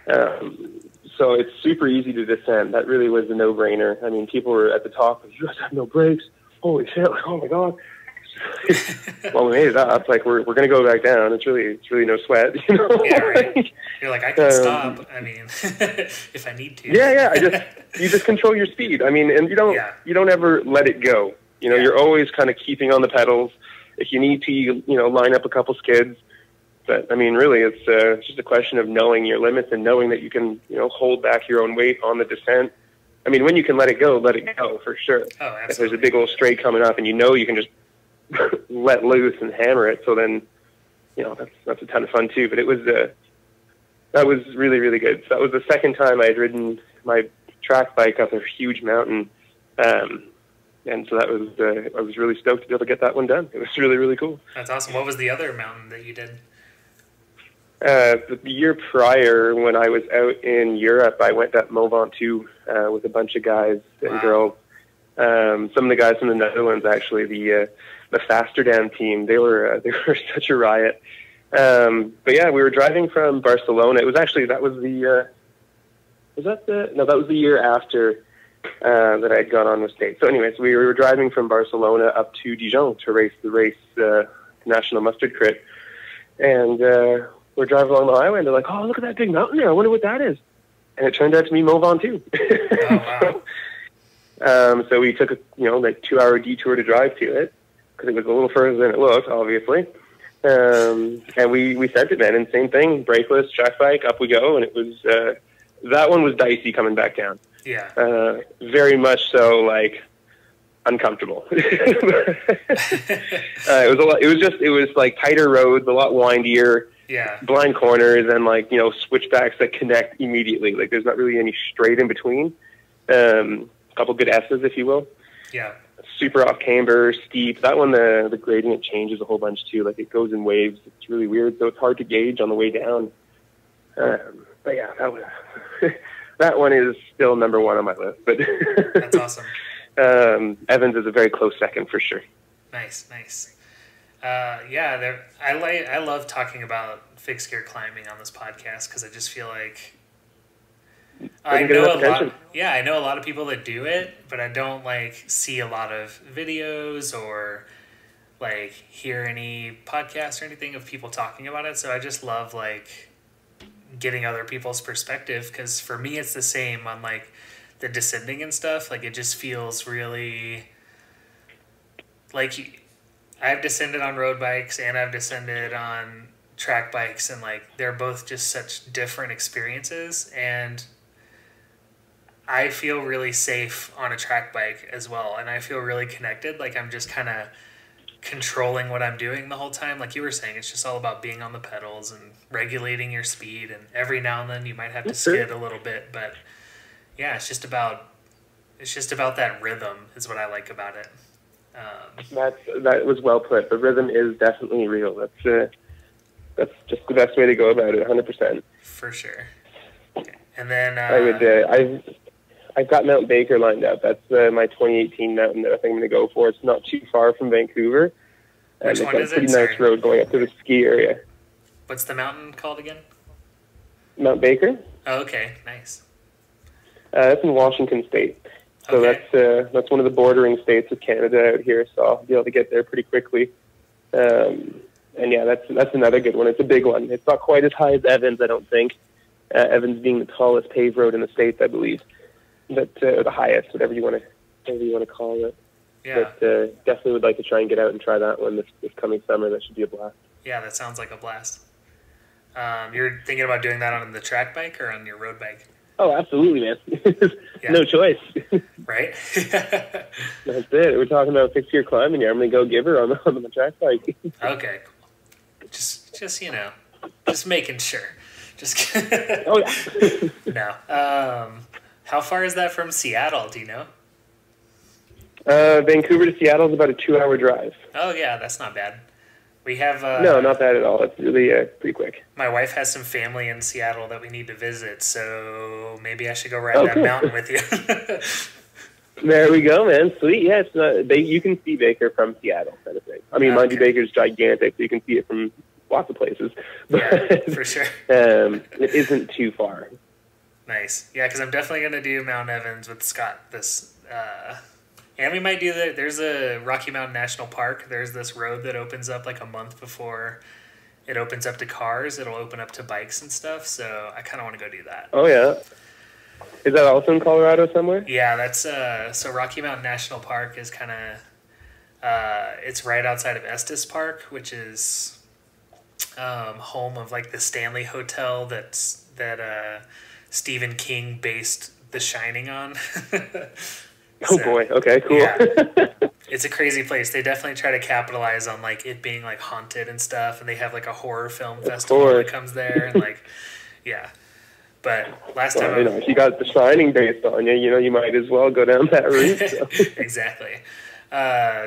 So it's super easy to descend. That really was a no-brainer. I mean, people were at the top, you guys have no brakes. Holy shit, oh my God. well, we made it up. Like we're gonna go back down. It's really no sweat, you know. Yeah, right. You're like, I can stop. I mean, if I need to. Yeah. You just control your speed. I mean, and you don't ever let it go. You know, you're always kind of keeping on the pedals. If you need to, you know, line up a couple skids. But I mean, really, it's just a question of knowing your limits and knowing that you can, you know, hold back your own weight on the descent. I mean, when you can let it go for sure. Oh, absolutely. If there's a big old straight coming up and you know you can just let loose and hammer it, so then, you know, that's a ton of fun too. But it was that was really, really good. So that was the second time I had ridden my track bike up a huge mountain, and so that was I was really stoked to be able to get that one done. It was really, really cool. That's awesome. What was the other mountain that you did? The year prior, when I was out in Europe, I went up Mont Ventoux with a bunch of guys and girls. Some of the guys from the Netherlands, actually, the Fasterdam team, they were such a riot. But yeah, we were driving from Barcelona. It was actually, that was the year after that I had gone on with State. So anyways, we were driving from Barcelona up to Dijon to race the National Mustard Crit. And we're driving along the highway, and they're like, oh, look at that big mountain there. I wonder what that is. And it turned out to be Mont Ventoux. Oh, wow. So we took a 2-hour detour to drive to it, because it was a little further than it looked, obviously. And we sent it, man. And same thing, brakeless, track bike, up we go. And it was, that one was dicey coming back down. Yeah. Very much so, like, uncomfortable. It was like tighter roads, a lot windier. Yeah. Blind corners and, like, you know, switchbacks that connect immediately. Like, there's not really any straight in between. A couple good S's, if you will. Yeah. Super off camber, steep. That one, the gradient changes a whole bunch too. Like, it goes in waves. It's really weird, so it's hard to gauge on the way down. But yeah, that one is still number one on my list. But that's awesome. Evans is a very close second for sure. Nice. I love talking about fixed gear climbing on this podcast, because I just feel like I know a lot of people that do it, but I don't like see a lot of videos or like hear any podcasts or anything of people talking about it. So I just love like getting other people's perspective, because for me it's the same on like the descending and stuff. Like, it just feels really like I've descended on road bikes and I've descended on track bikes, and like they're both just such different experiences, and I feel really safe on a track bike as well, and I feel really connected. Like, I'm just kind of controlling what I'm doing the whole time. Like you were saying, it's just all about being on the pedals and regulating your speed, and every now and then you might have to skid a little bit, but yeah, it's just about that rhythm is what I like about it. That was well put. The rhythm is definitely real. That's just the best way to go about it, 100%. For sure. Okay. And then I've got Mount Baker lined up. That's my 2018 mountain that I think I'm going to go for. It's not too far from Vancouver. Which one is it? It's a pretty nice road going up to the ski area. What's the mountain called again? Mount Baker. Oh, okay. Nice. That's in Washington State. So that's one of the bordering states of Canada out here, so I'll be able to get there pretty quickly. And yeah, that's another good one. It's a big one. It's not quite as high as Evans, I don't think. Evans being the tallest paved road in the States, I believe. But the highest, whatever you want to call it. Yeah. But definitely would like to try and get out and try that one this coming summer. That should be a blast. Yeah, that sounds like a blast. You're thinking about doing that on the track bike or on your road bike? Oh, absolutely, man. No choice. Right? That's it. We're talking about fixed gear climbing here. I'm going to go give her on the track bike. Okay, cool. Just just making sure. Just oh, yeah. No. How far is that from Seattle? Do you know? Vancouver to Seattle is about a 2-hour drive. Oh, yeah, that's not bad. We have... no, not bad at all. It's really pretty quick. My wife has some family in Seattle that we need to visit, so maybe I should go ride that mountain with you. There we go, man. Sweet. Yeah, it's not, you can see Baker from Seattle, kind of thing. I mean, mind you, Baker's gigantic, so you can see it from lots of places. Yeah, for sure. It isn't too far. Nice. Yeah, because I'm definitely going to do Mount Evans with Scott this And we might do that. There's a Rocky Mountain National Park. There's this road that opens up like a month before it opens up to cars. It'll open up to bikes and stuff. So I kind of want to go do that. Oh, yeah. Is that also in Colorado somewhere? Yeah, that's so Rocky Mountain National Park is kind of it's right outside of Estes Park, which is home of like the Stanley Hotel that Stephen King based The Shining on. Oh boy, okay, cool. Yeah. It's a crazy place. They definitely try to capitalize on like it being like haunted and stuff, and they have like a horror film festival that comes there, and like, yeah. But last time, if you got The Shining based on you, you might as well go down that route. So. Exactly.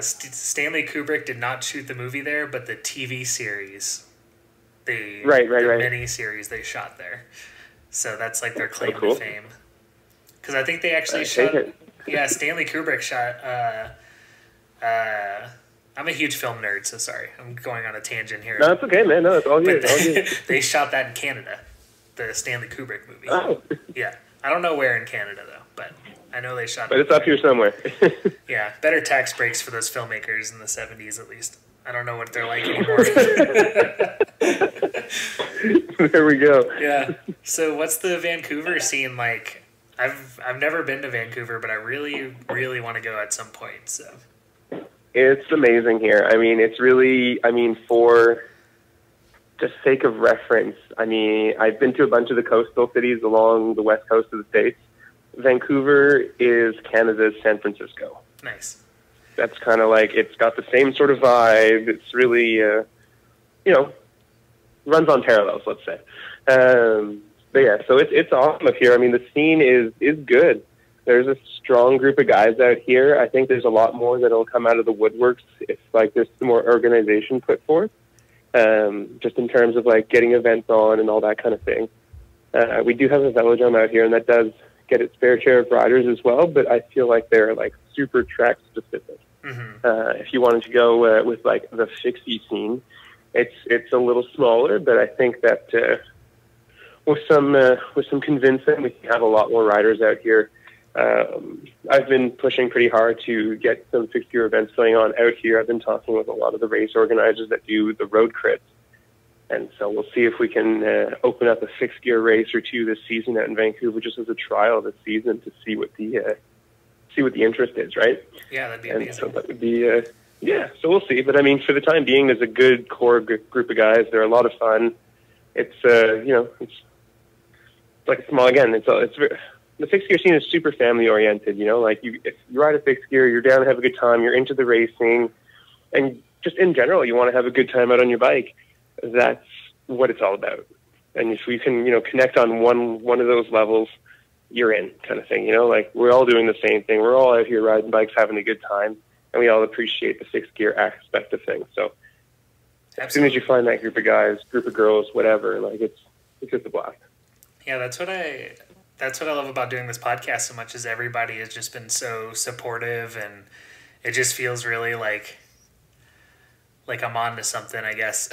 Stanley Kubrick did not shoot the movie there, but the TV series, the mini series they shot there. So that's like their claim to fame. Because I think they actually shot. Yeah, Stanley Kubrick shot. I'm a huge film nerd, so sorry, I'm going on a tangent here. No, it's okay, man. No, it's all good. They shot that in Canada, the Stanley Kubrick movie. Oh. Yeah, I don't know where in Canada though, but I know they shot. But it's up here somewhere. Yeah, better tax breaks for those filmmakers in the 70s at least. I don't know what they're like anymore. There we go. Yeah. So what's the Vancouver scene like? I've never been to Vancouver, but I really, really want to go at some point. So it's amazing here. I mean, it's really, for just sake of reference, I've been to a bunch of the coastal cities along the west coast of the States. Vancouver is Canada's San Francisco. Nice. That's kind of like, it's got the same sort of vibe. It's really, runs on parallels, let's say. But yeah, so it's awesome up here. The scene is good. There's a strong group of guys out here. I think there's a lot more that'll come out of the woodworks if like there's some more organization put forth, just in terms of like getting events on and all that kind of thing. We do have a velodrome out here, and that does get its fair share of riders as well. But I feel like they're like super track specific. Mm-hmm. If you wanted to go with like the fixie scene, it's a little smaller, but I think that. With some convincing, we can have a lot more riders out here. I've been pushing pretty hard to get some fixed gear events going on out here. I've been talking with a lot of the race organizers that do the road crits, and so we'll see if we can open up a fixed gear race or two this season out in Vancouver, just as a trial this season to see what the interest is. Right? Yeah, that'd be amazing. And so that would be so we'll see. But for the time being, there's a good core group of guys. They're a lot of fun. It's it's like small again. The fixed gear scene is super family oriented. Like if you ride a fixed gear, you're down to have a good time. You're into the racing, and just in general, you want to have a good time out on your bike. That's what it's all about. And if we can, connect on one of those levels, you're in, kind of thing. Like we're all doing the same thing. We're all out here riding bikes, having a good time, and we all appreciate the fixed gear aspect of things. So Absolutely. As soon as you find that group of guys, group of girls, whatever, like it's just a blast. Yeah, that's what I love about doing this podcast so much, is everybody has just been so supportive, and it just feels really like I'm on to something, I guess.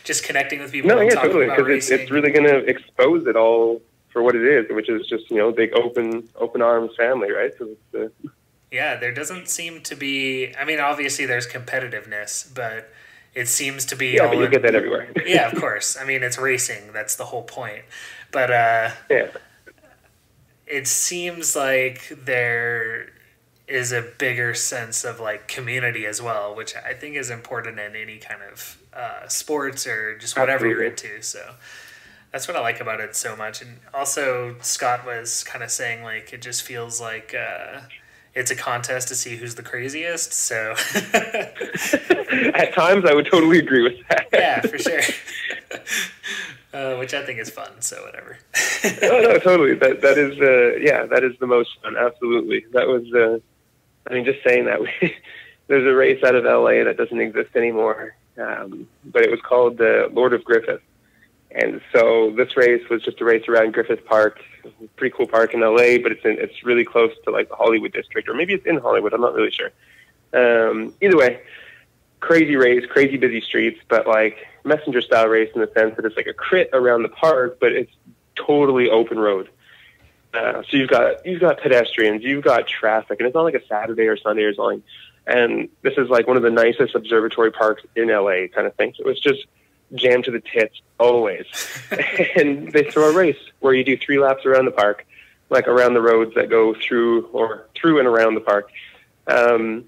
Just connecting with people. No, yeah, totally, because it's really going to expose it all for what it is, which is just big open arms family, right? So it's, yeah, there doesn't seem to be. Obviously there's competitiveness, but it seems to be. Yeah, but you get that everywhere. Yeah, of course. It's racing. That's the whole point. But yeah, it seems like there is a bigger sense of like community as well, which I think is important in any kind of sports or just whatever Absolutely. You're into. So that's what I like about it so much. And also Scott was kind of saying like it just feels like it's a contest to see who's the craziest. So at times I would totally agree with that. Yeah, for sure. Which I think is fun, so whatever. No, totally. That is that is the most fun. Absolutely. That was just saying that there's a race out of LA that doesn't exist anymore, but it was called the Lord of Griffith. And so this race was just a race around Griffith Park, pretty cool park in LA, but it's really close to like the Hollywood district, or maybe it's in Hollywood. I'm not really sure. Either way, crazy race, crazy busy streets, but like messenger style race in the sense that it's like a crit around the park, but it's totally open road. So you've got pedestrians, you've got traffic, and it's not like a Saturday or Sunday or something. And this is like one of the nicest observatory parks in LA kind of thing. So it's just jammed to the tits always. And they throw a race where you do 3 laps around the park, like around the roads that go through and around the park. And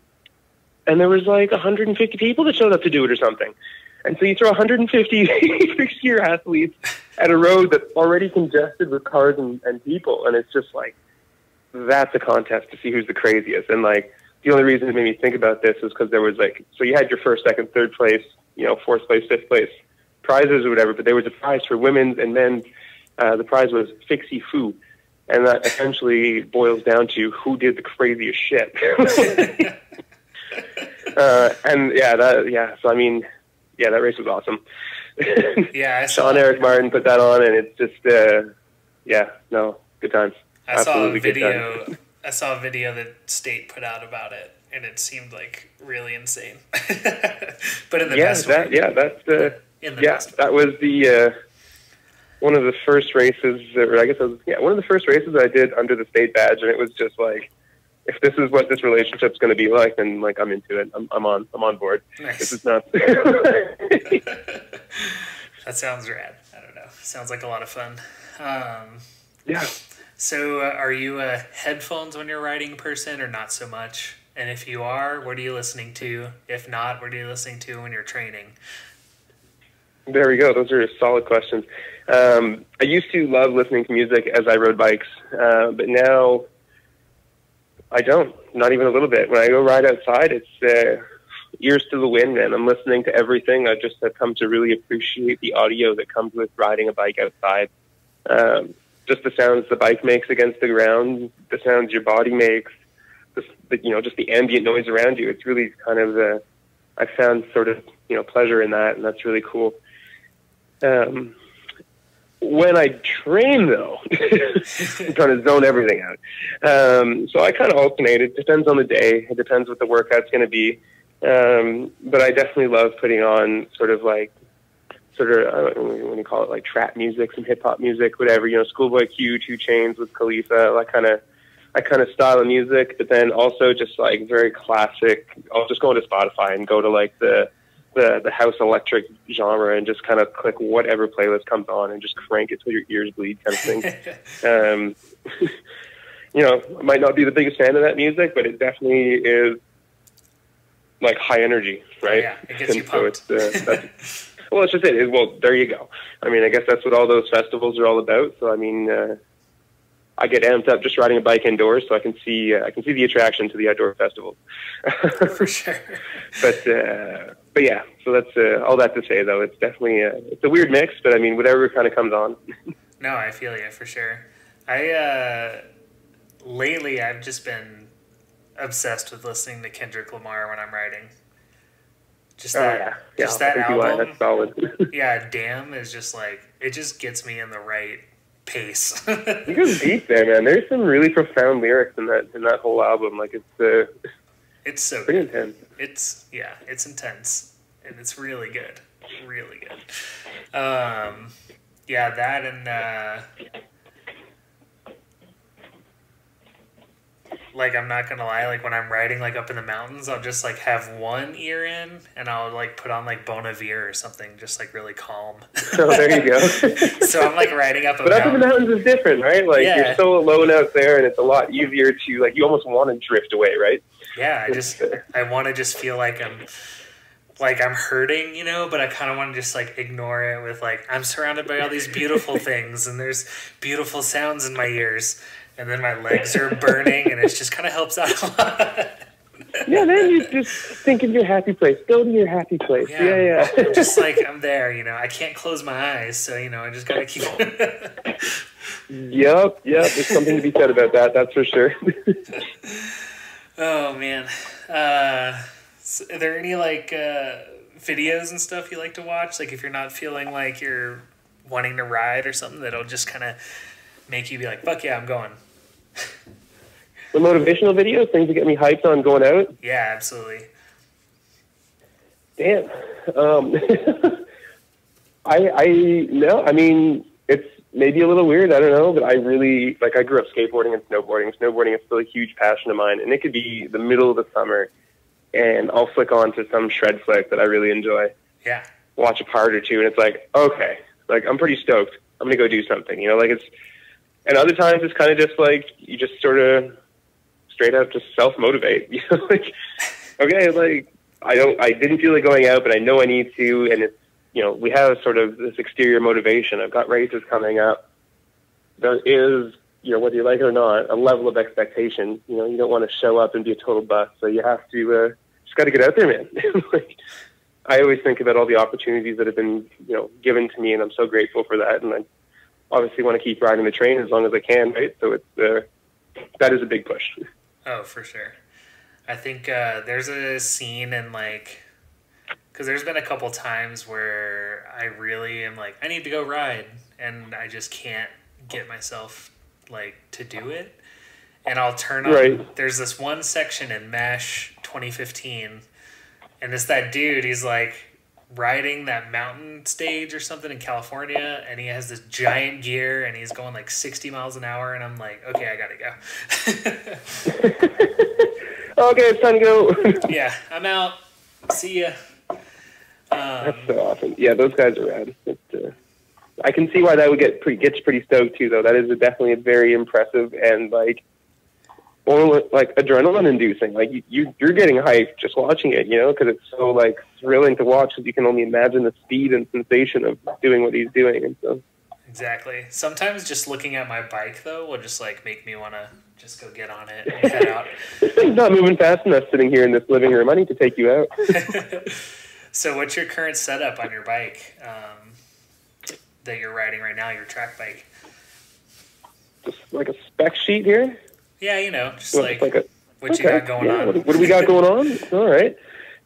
there was like 150 people that showed up to do it or something. And so you throw 150 6-year athletes at a road that's already congested with cars and people. And it's just like, that's a contest to see who's the craziest. And like, the only reason it made me think about this is because there was like, so you had your first, second, third place, you know, fourth place, fifth place prizes or whatever, but there was a prize for women's and men's. The prize was Fixie Foo. And that essentially boils down to who did the craziest shit. So I mean, yeah, that race was awesome. Yeah, I saw Sean Eric Martin put that on, and it's just, good times. I saw a video that State put out about it, and it seemed like really insane. But in the best way. That was the one of the first races, or I guess it was, one of the first races I did under the state badge, and it was just like, if this is what this relationship's going to be like, then like I'm into it. I'm on board. Nice. This is nuts. That sounds rad. I don't know. Sounds like a lot of fun. Yeah. So are you a headphones when you're riding person or not so much? And if you are, what are you listening to? If not, what are you listening to when you're training? There we go. Those are solid questions. I used to love listening to music as I rode bikes, but now I don't. Not even a little bit. When I go ride outside, it's ears to the wind, man. I'm listening to everything. I just have come to really appreciate the audio that comes with riding a bike outside. Just the sounds the bike makes against the ground, the sounds your body makes, just the ambient noise around you. It's really kind of I found sort of pleasure in that, and that's really cool. When I train, though, I'm trying to zone everything out. So I kind of alternate. It depends on the day. It depends what the workout's going to be. But I definitely love putting on I don't know what you call it, like trap music, some hip hop music, whatever. Schoolboy Q, 2 Chainz with Khalifa, that kind of style of music. But then also just like very classic. I'll just go into Spotify and go to like the house electric genre and just kind of click whatever playlist comes on and just crank it till your ears bleed, kind of thing. I might not be the biggest fan of that music, but it definitely is like high energy, right? Yeah, it gets you pumped. So it's just it. Well, there you go. I mean, I guess that's what all those festivals are all about. So I mean, I get amped up just riding a bike indoors, so I can see the attraction to the outdoor festivals. For sure. But yeah, so that's all that to say, though. It's definitely it's a weird mix, but I mean, whatever kind of comes on. No, I feel you for sure. Lately I've just been obsessed with listening to Kendrick Lamar when I'm riding. That album. That's solid. Yeah, Damn is just like, it just gets me in the right pace. You goes deep there, man. There's some really profound lyrics in that whole album. Like it's so pretty good. intense. It's intense, and it's really good, really good. That and like, I'm not gonna lie, like when I'm riding like up in the mountains, I'll just like have one ear in and I'll like put on like Bon Iver or something, just like really calm. Oh, there you go. So I'm like riding up a mountain. But up in the mountains is different, right? Like you're so alone out there, and it's a lot easier to like, you almost want to drift away, right? Yeah, I want to just feel like I'm hurting, but I kind of want to just like ignore it with like, I'm surrounded by all these beautiful things and there's beautiful sounds in my ears. And then my legs are burning, and it just kind of helps out a lot. Yeah, then you just think of your happy place. Go to your happy place. Yeah. I'm just like, I'm there, I can't close my eyes, so, I just got to keep... Yep. There's something to be said about that, that's for sure. Oh, man. So are there any, like, videos and stuff you like to watch? Like, if you're not feeling like you're wanting to ride or something, that'll just kind of make you be like, fuck yeah, I'm going. The motivational videos, things that get me hyped on going out? Yeah, absolutely. Damn. I mean, it's maybe a little weird, I don't know, but I really, like, I grew up skateboarding and snowboarding. Snowboarding is still a huge passion of mine, and it could be the middle of the summer, and I'll flick on to some shred flick that I really enjoy. Yeah. Watch a part or two, and it's like, okay, like, I'm pretty stoked. I'm going to go do something, you know, like, it's, and other times it's kind of just like, you just sort of straight up just self-motivate, you know, like, okay, like, I didn't feel like going out, but I know I need to, and it's, you know, we have sort of this exterior motivation. I've got races coming up. There is, you know, whether you like it or not, a level of expectation. You know, you don't want to show up and be a total bust, so you have to just got to get out there, man. Like, I always think about all the opportunities that have been, you know, given to me, and I'm so grateful for that. And I obviously want to keep riding the train as long as I can, right? So it's that is a big push. Oh, for sure. I think there's a scene in, like, because there's been a couple times where I really am like, I need to go ride, and I just can't get myself, like, to do it. And I'll turn on, Right. There's this one section in MASH 2015, and it's that dude, he's like riding that mountain stage or something in California, and he has this giant gear, and he's going like 60 miles an hour, and I'm like, okay, I gotta go. Okay, it's time to go. Yeah, I'm out. See ya. That's so awesome. Yeah, those guys are rad. I can see why that would gets pretty stoked too, though. That is definitely a very impressive and like adrenaline inducing. Like you're getting hyped just watching it, you know, because it's so like thrilling to watch. Because you can only imagine the speed and sensation of doing what he's doing, and so. Exactly. Sometimes just looking at my bike though will just like make me want to just go get on it and head out. This thing's not moving fast enough sitting here in this living room. I need to take you out. So what's your current setup on your bike that you're riding right now, your track bike? Just like a spec sheet here? Yeah, you know, just Well, like you got going on. What do we got going on? All right.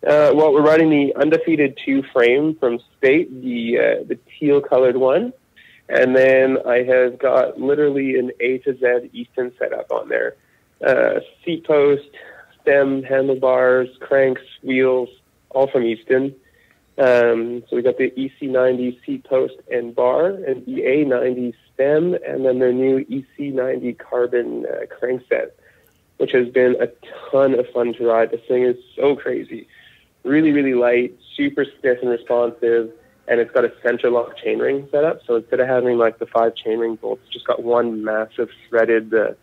Well, we're riding the undefeated 2 frame from State, the teal-colored one. And then I have got literally an A to Z Easton setup on there. Seat post, stem, handlebars, cranks, wheels, all from Easton. So we got the EC90 seat post and bar, and the A90 stem, and then their new EC90 carbon crankset, which has been a ton of fun to ride. This thing is so crazy. Really, really light, super stiff and responsive, and it's got a center lock chainring setup. So instead of having like the 5 chainring bolts, it's just got one massive threaded, the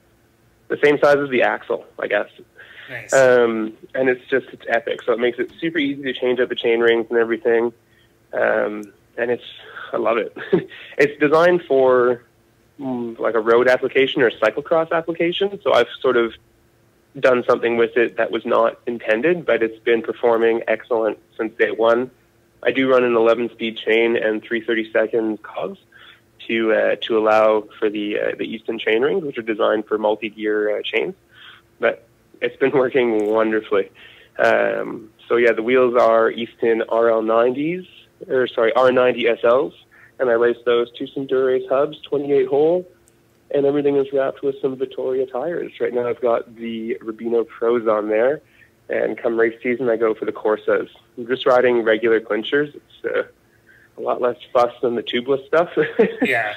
same size as the axle, I guess. Nice. And it's epic. So it makes it super easy to change out the chain rings and everything. And I love it. It's designed for like a road application or a cyclocross application. So I've sort of done something with it that was not intended, but it's been performing excellent since day one. I do run an 11-speed chain and 3/32 cogs to allow for the Easton chain rings, which are designed for multi-gear chains. But it's been working wonderfully. So yeah, the wheels are Easton R90 SLs, and I laced those to some Dura-Ace hubs, 28 hole, and everything is wrapped with some Vittoria tires. Right now I've got the Rubino Pros on there, and come race season I go for the Corsas. I'm just riding regular clinchers. It's a lot less fuss than the tubeless stuff. Yeah.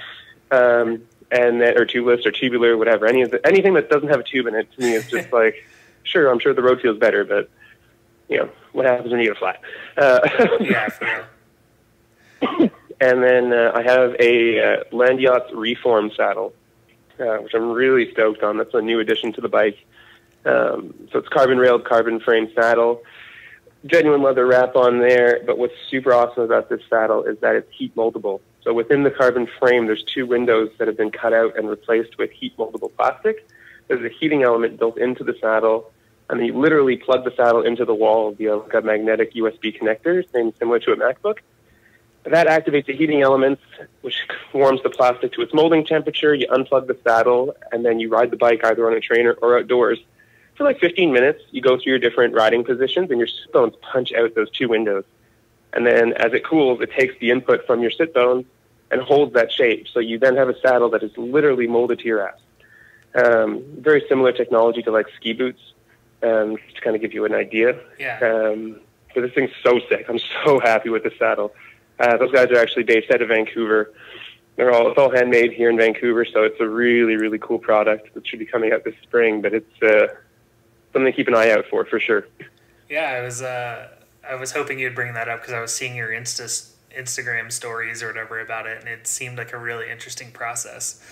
And then, or tubeless or tubular, whatever. Anything that doesn't have a tube in it to me is just like, sure, I'm sure the road feels better, but you know what happens when you get a flat. Yeah, for real. And then I have a Land Yachts Reform saddle, which I'm really stoked on. That's a new addition to the bike. So it's carbon railed, carbon frame saddle, genuine leather wrap on there. But what's super awesome about this saddle is that it's heat moldable. So within the carbon frame, there's 2 windows that have been cut out and replaced with heat moldable plastic. There's a heating element built into the saddle, and then you literally plug the saddle into the wall via like a magnetic USB connector, similar to a MacBook. That activates the heating elements, which warms the plastic to its molding temperature. You unplug the saddle, and then you ride the bike either on a trainer or outdoors. For like 15 minutes, you go through your different riding positions, and your sit bones punch out those 2 windows. And then as it cools, it takes the input from your sit bones and holds that shape. So you then have a saddle that is literally molded to your ass. Very similar technology to like ski boots, to kind of give you an idea. Yeah. But this thing's so sick. I'm so happy with the saddle. Those guys are actually based out of Vancouver. It's all handmade here in Vancouver, so it's a really, really cool product that should be coming out this spring. But it's something to keep an eye out for sure. Yeah, I was hoping you'd bring that up because I was seeing your Instagram stories or whatever about it, and it seemed like a really interesting process.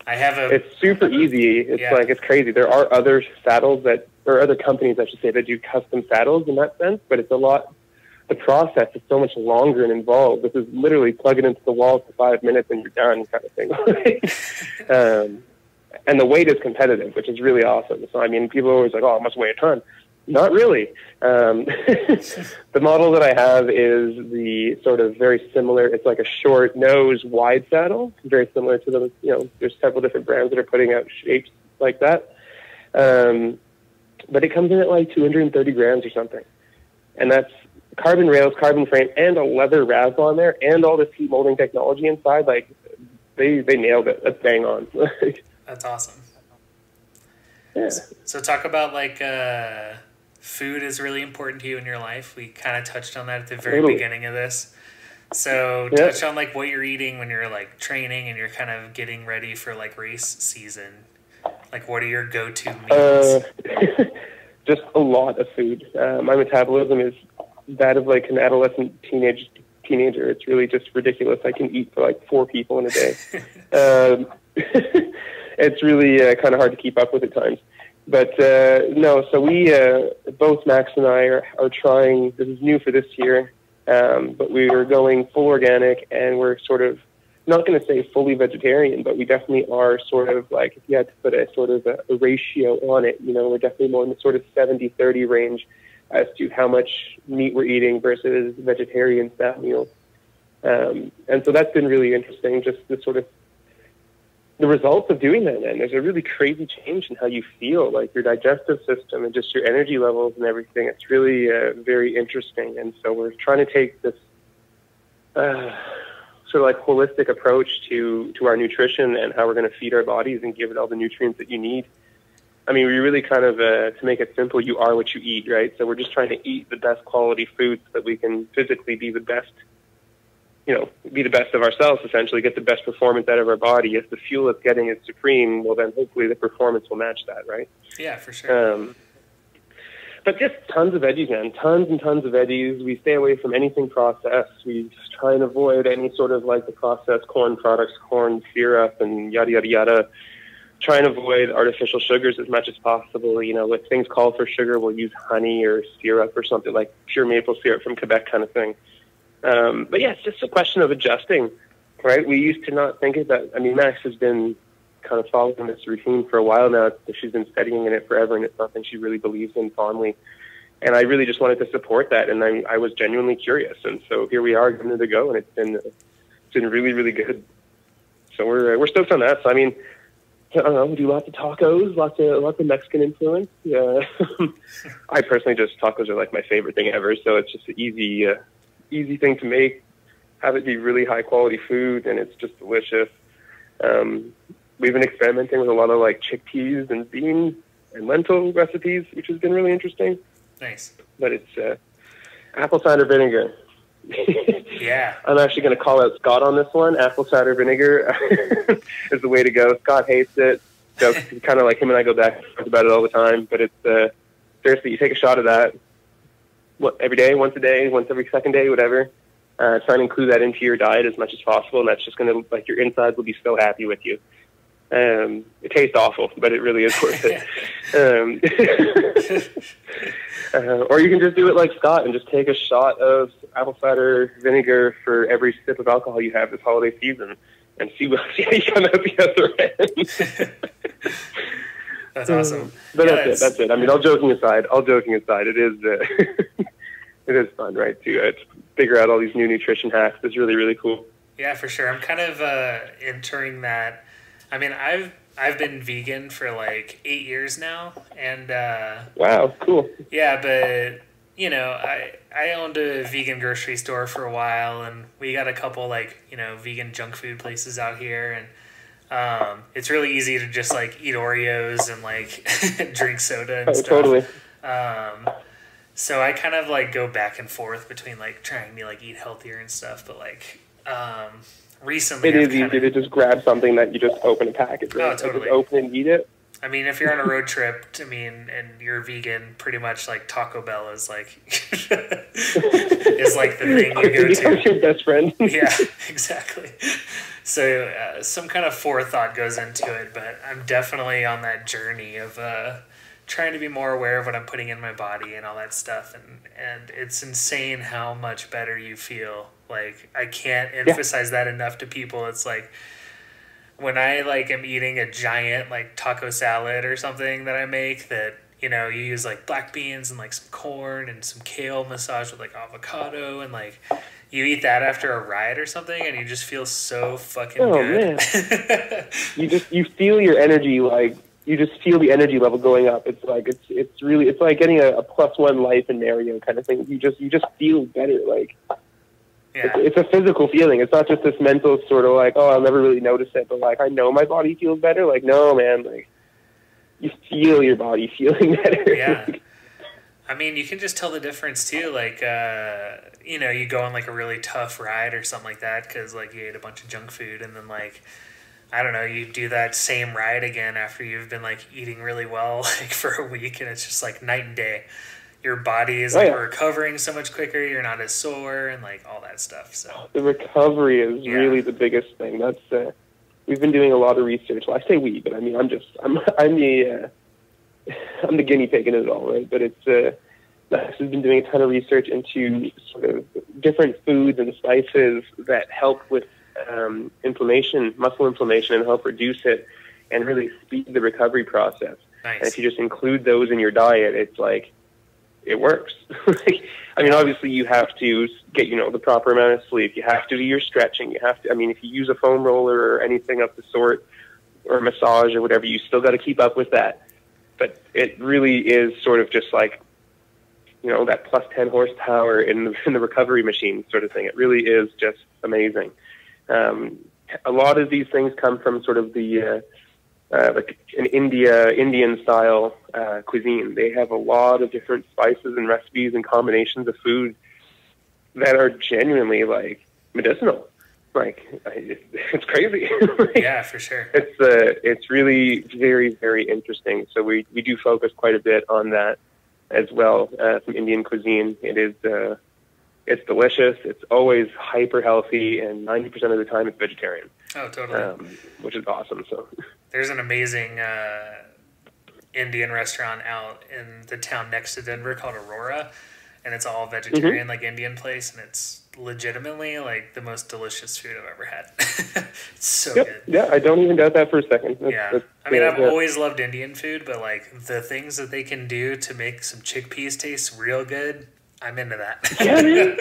It's super easy. It's crazy. There are other saddles or other companies, I should say, that do custom saddles in that sense, but the process is so much longer and involved. This is literally plug it into the wall for 5 minutes and you're done kind of thing. And the weight is competitive, which is really awesome. So, I mean, people are always like, oh, it must weigh a ton. Not really. The model that I have is the sort of very similar. It's like a short nose, wide saddle, very similar to the, there's several different brands that are putting out shapes like that. But it comes in at like 230 grams or something. And that's carbon rails, carbon frame, and a leather rasp on there, and all this heat molding technology inside. Like, they nailed it. That's bang on. That's awesome. Yeah. So talk about like food is really important to you in your life. We kind of touched on that at the very beginning of this. So touch on like what you're eating when you're like training and you're kind of getting ready for like race season. Like, what are your go-to meals? Just a lot of food. My metabolism is that of like an adolescent teenager. It's really just ridiculous. I can eat for like 4 people in a day. It's really kind of hard to keep up with at times. But no, so we, both Max and I are trying, this is new for this year, but we are going full organic, and we're sort of, not going to say fully vegetarian, but we definitely are sort of like, if you had to put a sort of a ratio on it, we're definitely more in the sort of 70-30 range as to how much meat we're eating versus vegetarian style meals. And so that's been really interesting, just the sort of the results of doing that. And there's a really crazy change in how you feel, like your digestive system and just your energy levels and everything. It's really very interesting. And so we're trying to take this sort of like holistic approach to our nutrition and how we're going to feed our bodies and give it all the nutrients that you need. I mean, we really kind of, to make it simple, you are what you eat, right? So we're just trying to eat the best quality food so that we can physically be the best, be the best of ourselves, essentially, get the best performance out of our body. If the fuel it's getting is supreme, well, then hopefully the performance will match that, right? Yeah, for sure. But just tons of veggies, man. Tons and tons of veggies. We stay away from anything processed. We try and avoid any sort of like the processed corn products, corn syrup and yada, yada, yada. Try and avoid artificial sugars as much as possible. With things called for sugar, we'll use honey or syrup or something like pure maple syrup from Quebec kind of thing. But yeah, it's just a question of adjusting, right? We used to not think of that. I mean, Max has been kind of following this routine for a while now. She's been studying in it forever, and it's something she really believes in fondly. And I really just wanted to support that, and I was genuinely curious. And so here we are giving it a go, and it's been really, really good. So we're stoked on that. So I mean, I don't know, we do lots of tacos, lots of Mexican influence. Yeah. I personally tacos are like my favorite thing ever. So it's just an easy thing to make, have it be really high quality food, and it's just delicious. We've been experimenting with a lot of like chickpeas and bean and lentil recipes, which has been really interesting. Nice. But it's apple cider vinegar. Yeah. I'm actually going to call out Scott on this one. Apple cider vinegar is the way to go. Scott hates it. So kind of like him and I go back and forth about it all the time. But it's seriously, you take a shot of that every day, once a day, once every second day, whatever. Try and include that into your diet as much as possible, and that's just going to, like, your insides will be so happy with you. It tastes awful, but it really is worth it. Or you can just do it like Scott and just take a shot of apple cider vinegar for every sip of alcohol you have this holiday season, and see how you come out the other end. That's awesome. But yeah, that's it. I mean, all joking aside, it is it is fun, right? To figure out all these new nutrition hacks. It's really, really cool. Yeah, for sure. I'm kind of entering that. I mean, I've been vegan for like 8 years now, and wow, cool. Yeah, but I owned a vegan grocery store for a while, and we got a couple like vegan junk food places out here, and it's really easy to just like eat Oreos and like drink soda and stuff. Totally. So I kind of like go back and forth between like trying to like eat healthier and stuff, but like recently It I've is kind easy of... to just grab something that you just open a package, right? Oh, Like, just totally. open and eat it. I mean, if you're on a road trip, I mean, and you're vegan, pretty much like Taco Bell is like is like the thing you go Becomes to. your best friend. Yeah, exactly. So some kind of forethought goes into it, but I'm definitely on that journey of trying to be more aware of what I'm putting in my body and all that stuff, and it's insane how much better you feel. Like, I can't Yeah. emphasize that enough to people. It's like when I like am eating a giant like taco salad or something that I make, that you know, you use like black beans and like some corn and some kale massaged with like avocado, and like you eat that after a ride or something and you just feel so fucking Oh good. man, you feel your energy, like you just feel the energy level going up. It's like it's really, it's like getting a +1 life in Mario kind of thing. You just feel better. Like Yeah. it's a physical feeling. It's not just this mental sort of like, oh, I'll never really notice it, but like I know my body feels better. Like, no man, like you feel your body feeling better. Yeah. I mean, you can just tell the difference too. Like, you know, you go on like a really tough ride or something like that because like you ate a bunch of junk food, and then like, I don't know, you do that same ride again after you've been like eating really well like for a week, and it's just like night and day. Your body is like recovering so much quicker. You're not as sore and like all that stuff. So the recovery is really the biggest thing. That's we've been doing a lot of research. Well, I say we, but I mean I'm the I'm the guinea pig in it all, right? But it's Max has been doing a ton of research into sort of different foods and spices that help with inflammation, muscle inflammation, and help reduce it and really speed the recovery process. Nice. And if you just include those in your diet, it's like it works. I mean, obviously you have to get, you know, the proper amount of sleep. You have to do your stretching. You have to, I mean, if you use a foam roller or anything of the sort, or massage or whatever, you still got to keep up with that. But it really is sort of just like, you know, that +10 horsepower in the recovery machine sort of thing. It really is just amazing. A lot of these things come from sort of the like an Indian style cuisine. They have a lot of different spices and recipes and combinations of food that are genuinely like medicinal. Like it's crazy. Yeah, for sure. It's really very, very interesting. So we do focus quite a bit on that as well. Some Indian cuisine. It is it's delicious. It's always hyper healthy, and 90% of the time it's vegetarian. Oh, totally. Which is awesome. So there's an amazing Indian restaurant out in the town next to Denver called Aurora, and it's all vegetarian, like Indian place, and it's legitimately like the most delicious food I've ever had. It's so good. Yeah, I don't even doubt that for a second. I mean, I've always loved Indian food, but like the things that they can do to make some chickpeas taste real good, I'm into that. Yeah, man.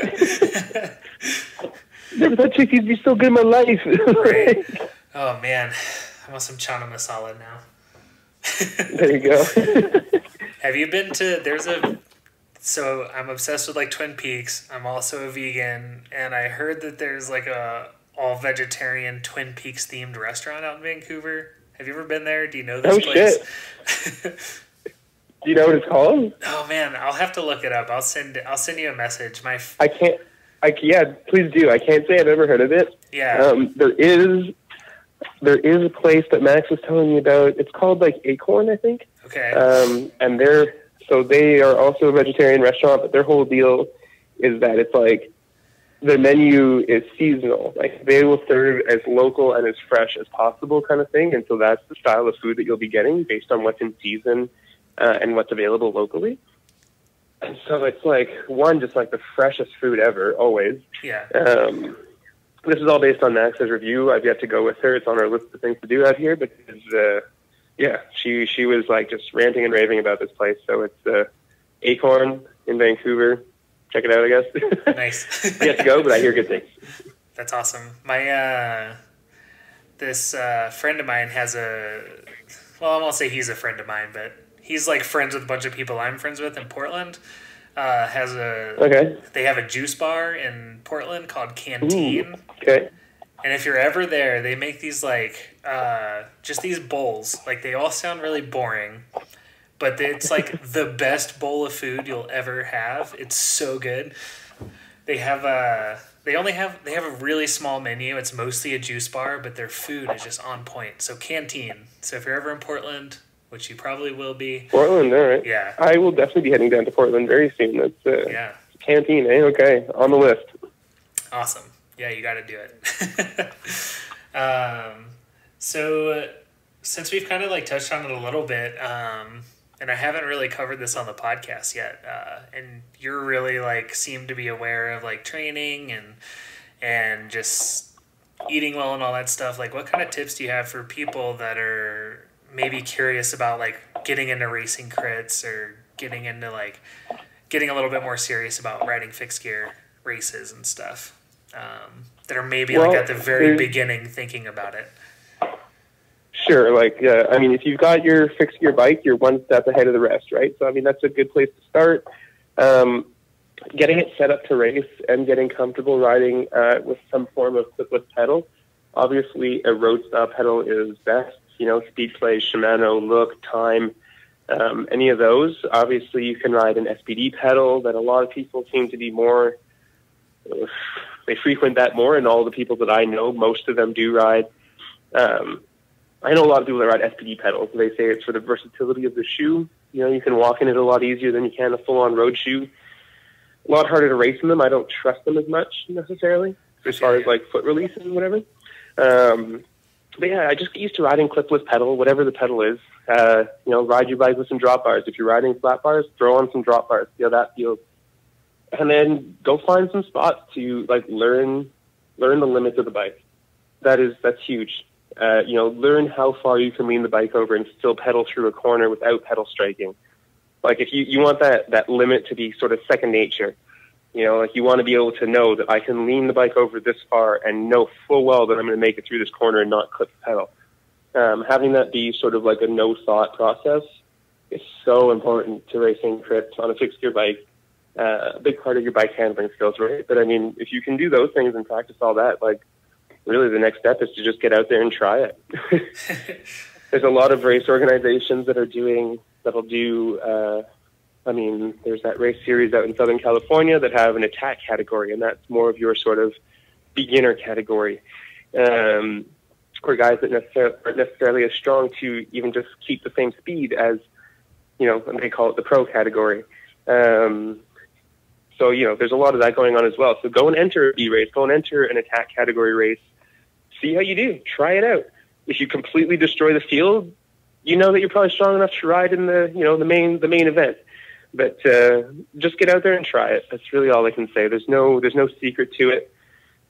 Never thought chickpeas be so good in my life. Right. Oh man, I want some chana masala now. There you go. Have you been to? So I'm obsessed with like Twin Peaks. I'm also a vegan, and I heard that there's like a all vegetarian Twin Peaks themed restaurant out in Vancouver. Have you ever been there? Do you know this place? Shit. Do you know what it's called? Oh man, I'll have to look it up. I'll send you a message. Yeah, please do. I can't say I've ever heard of it. Yeah. There is a place that Max was telling me about. It's called like Acorn, I think. Okay. And they are also a vegetarian restaurant, but their whole deal is that it's like the menu is seasonal. Like they will serve as local and as fresh as possible kind of thing. And so that's the style of food that you'll be getting based on what's in season and what's available locally. And so it's like, one, just like the freshest food ever, always. Yeah. This is all based on Max's review. I've yet to go with her. It's on our list of things to do out here because, she was like just ranting and raving about this place. So it's Acorn in Vancouver. Check it out, I guess. Nice. Yet to go, but I hear good things. That's awesome. My this friend of mine has I won't say he's a friend of mine, but he's like friends with a bunch of people I'm friends with in Portland. They have a juice bar in Portland called Canteen. Ooh, okay. And if you're ever there, they make these like just these bowls. Like they all sound really boring, but it's like the best bowl of food you'll ever have. It's so good. They have they have a really small menu. It's mostly a juice bar, but their food is just on point. So Canteen. So if you're ever in Portland, which you probably will be. Portland, all right. Yeah. I will definitely be heading down to Portland very soon. That's yeah. Canteen, eh? Okay, on the list. Awesome. Yeah, you got to do it. So since we've kind of like touched on it a little bit, and I haven't really covered this on the podcast yet, and you're really like seem to be aware of like training and just eating well and all that stuff. Like, what kind of tips do you have for people that are maybe curious about like getting into racing crits or getting into like getting a little bit more serious about riding fixed gear races and stuff, that are maybe like at the very beginning thinking about it? Sure. Like, I mean, if you've got your fixed gear bike, you're one step ahead of the rest, right? So, I mean, that's a good place to start. Getting it set up to race and getting comfortable riding with some form of clipless pedal. Obviously, a road style pedal is best. You know, Speedplay, Shimano, Look, Time, any of those. Obviously, you can ride an SPD pedal that a lot of people seem to be more, they frequent that more, and all the people that I know, most of them do ride. I know a lot of people that ride SPD pedals. They say it's for the versatility of the shoe. You know, you can walk in it a lot easier than you can a full-on road shoe. A lot harder to race in them. I don't trust them as much necessarily, as far as like foot release and whatever. But yeah, I just get used to riding clipless pedal, whatever the pedal is. You know, ride your bike with some drop bars. If you're riding flat bars, throw on some drop bars. See how that feels. And then go find some spots to like learn the limits of the bike. That's huge. You know, learn how far you can lean the bike over and still pedal through a corner without pedal striking. Like, if you want that limit to be sort of second nature, you know, like you want to be able to know that I can lean the bike over this far and know full well that I'm going to make it through this corner and not clip the pedal. Having that be sort of like a no-thought process is so important to racing crits on a fixed gear bike. A big part of your bike handling skills, right? But I mean, if you can do those things and practice all that, like, really the next step is to just get out there and try it. There's a lot of race organizations that'll do, I mean, there's that race series out in Southern California that have an attack category, and that's more of your sort of beginner category. Or guys that aren't necessarily as strong to even just keep the same speed as, you know, and they call it the pro category. So, you know, there's a lot of that going on as well. So go and enter a B race, go and enter an attack category race. See how you do. Try it out. If you completely destroy the field, you know that you're probably strong enough to ride in the main event. But just get out there and try it. That's really all I can say. There's no secret to it.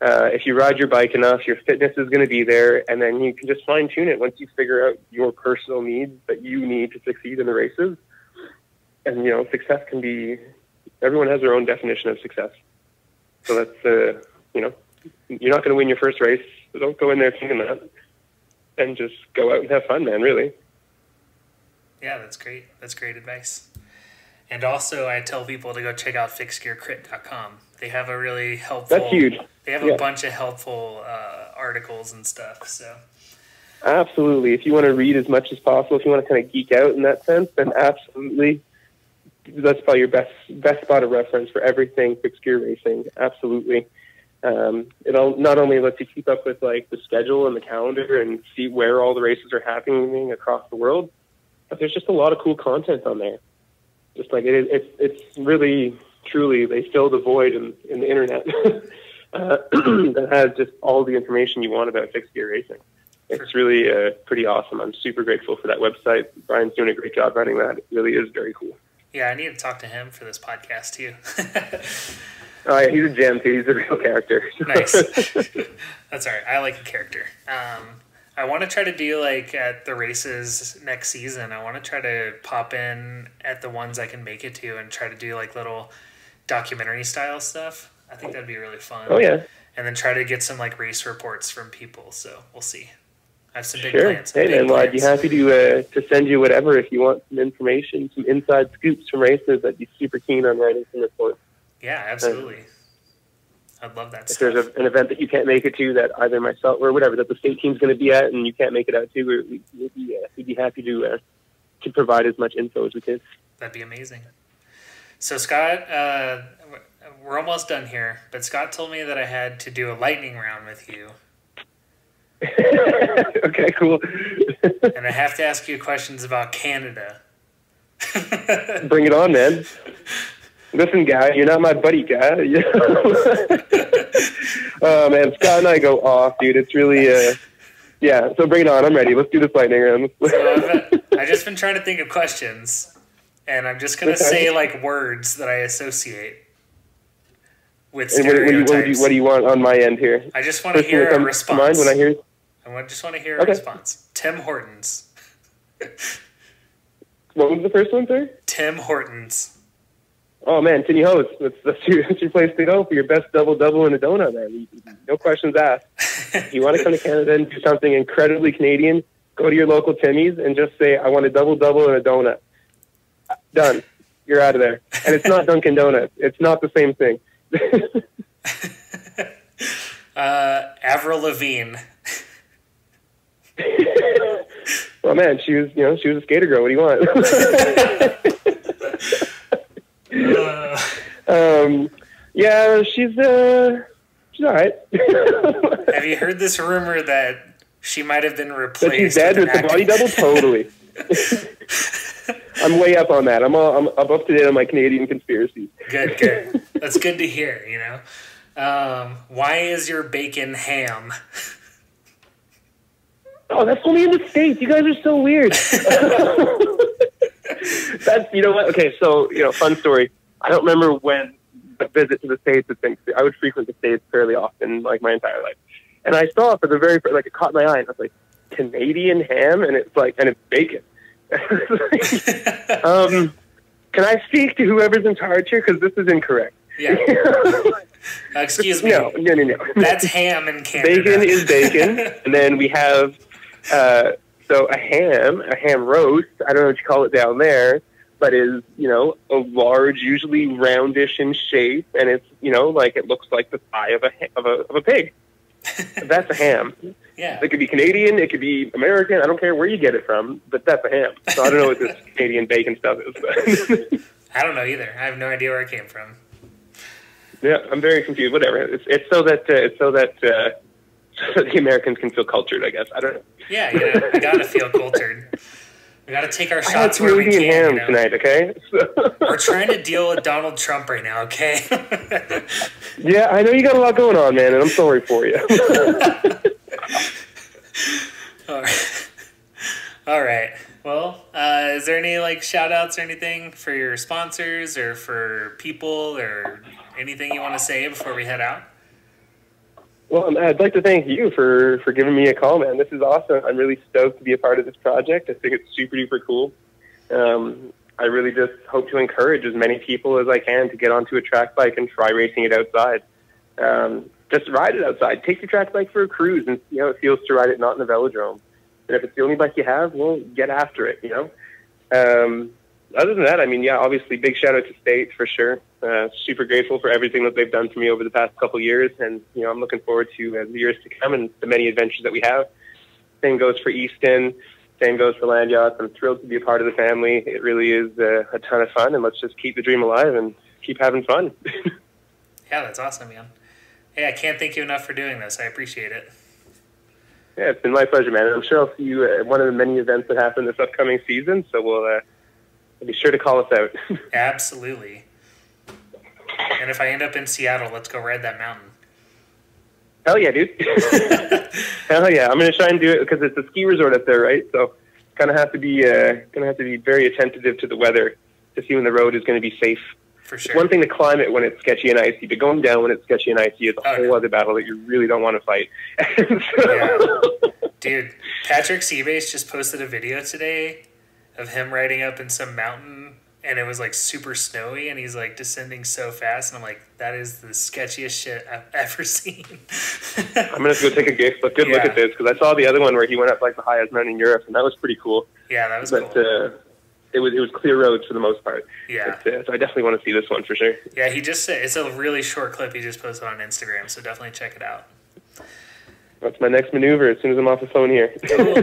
If you ride your bike enough, your fitness is going to be there, and then you can just fine tune it once you figure out your personal needs that you need to succeed in the races. And you know, success can be. Everyone has their own definition of success. So that's you know, you're not going to win your first race. So don't go in there thinking that, and just go out and have fun, man, really. Yeah, that's great. That's great advice. And also, I tell people to go check out fixedgearcrit.com. They have a really helpful... That's huge. They have a bunch of helpful articles and stuff, so... Absolutely. If you want to read as much as possible, if you want to kind of geek out in that sense, then absolutely, that's probably your best spot of reference for everything fixed gear racing. Absolutely. It not only lets you keep up with like the schedule and the calendar and see where all the races are happening across the world, but there's just a lot of cool content on there. Just like it's really, truly, they fill the void in the internet that has just all the information you want about fixed gear racing. It's really pretty awesome. I'm super grateful for that website. Brian's doing a great job running that. It really is very cool. Yeah, I need to talk to him for this podcast too. Oh, yeah, he's a gem too. He's a real character. Nice. That's all right. I like a character. I want to try to do like at the races next season. I want to try to pop in at the ones I can make it to and try to do like little documentary style stuff. I think that'd be really fun. Oh yeah. And then try to get some like race reports from people. So we'll see. I have some big sure. plans. Hey man, well, I'd be happy to send you whatever if you want some information, some inside scoops from races. I'd be super keen on writing some reports. Yeah, absolutely. I'd love that if stuff. There's an event that you can't make it to that either myself or whatever that the state team's going to be at and you can't make it out to, we'd be happy to provide as much info as we can. That'd be amazing. So Scott, we're almost done here, but Scott told me that I had to do a lightning round with you. Okay, cool. And I have to ask you questions about Canada. Bring it on, man. Listen, guy, you're not my buddy, guy. Oh, man, Scott and I go off, dude. It's really, yeah, so bring it on. I'm ready. Let's do this lightning round. So I've just been trying to think of questions, and I'm just going to say, like, words that I associate with stereotypes. What do you want on my end here? I just want to hear a response. When I hear... I just want to hear a response. Tim Hortons. What was the first one, sir? Tim Hortons. Oh, man, Tinny Ho's. That's your place to go for your best double-double and a donut, man. No questions asked. If you want to come to Canada and do something incredibly Canadian, go to your local Timmy's and just say, I want a double-double and a donut. Done. You're out of there. And it's not Dunkin' Donuts. It's not the same thing. Avril Lavigne. Well, man, she was a skater girl. What do you want? Yeah, she's all right. Have you heard this rumor that she might have been replaced? That she's dead with the body double? Totally. I'm way up on that. I'm up to date on my Canadian conspiracies. Good. That's good to hear, you know. Why is your bacon ham? Oh, that's only in the States. You guys are so weird. That's, you know what? Okay, so, fun story. I don't remember when a visit to the States had been. I would frequent the States fairly often, like, my entire life. And I saw it for the very first, like, it caught my eye, and I was like, Canadian ham? And it's bacon. Can I speak to whoever's in charge here? Because this is incorrect. Yeah. Excuse me. No. That's ham in Canada. Bacon is bacon. And then we have, so a ham roast, I don't know what you call it down there, but is, a large, usually roundish in shape, and it's, like it looks like the thigh of a pig. That's a ham. Yeah. It could be Canadian, it could be American, I don't care where you get it from, but that's a ham. So I don't know what this Canadian bacon stuff is. But I don't know either. I have no idea where it came from. Yeah, I'm very confused. Whatever. It's so that the Americans can feel cultured, I guess. I don't know. Yeah, we gotta feel cultured. We gotta take our shots where we Canadian can. ham tonight, okay? We're trying to deal with Donald Trump right now, okay? Yeah, I know you got a lot going on, man, and I'm sorry for you. All right. Well, is there any shout outs or anything for your sponsors or for people or anything you want to say before we head out? Well, I'd like to thank you for giving me a call, man. This is awesome. I'm really stoked to be a part of this project. I think it's super duper cool. I really just hope to encourage as many people as I can to get onto a track bike and try racing it outside. Just ride it outside. Take your track bike for a cruise and see how it feels to ride it not in a velodrome. And if it's the only bike you have, well, get after it, Other than that, obviously big shout out to State for sure. Super grateful for everything that they've done for me over the past couple of years. And, I'm looking forward to the years to come and the many adventures that we have. Same goes for Easton. Same goes for Land Yachts. I'm thrilled to be a part of the family. It really is a ton of fun. And let's just keep the dream alive and keep having fun. Yeah, that's awesome, man. Hey, I can't thank you enough for doing this. I appreciate it. Yeah, it's been my pleasure, man. And I'm sure I'll see you at one of the many events that happen this upcoming season. So we'll be sure to call us out. Absolutely. And if I end up in Seattle, let's go ride that mountain. Hell yeah, dude. Hell yeah. I'm going to try and do it because it's a ski resort up there, right? So kind of have to be very attentive to the weather to see when the road is going to be safe. For sure. It's one thing to climb it when it's sketchy and icy, but going down when it's sketchy and icy is a whole other battle that you really don't want to fight. Yeah. Dude, Patrick Seabase just posted a video today of him riding up in some mountain, and it was super snowy, and he's descending so fast, and I'm like, that is the sketchiest shit I've ever seen. I'm gonna have to go take a good look at this because I saw the other one where he went up the highest mountain in Europe, and that was pretty cool. Yeah, that was cool. It was clear roads for the most part. Yeah. So I definitely want to see this one for sure. Yeah, he just said it's a really short clip he just posted on Instagram, so definitely check it out. That's my next maneuver as soon as I'm off the phone here. Cool.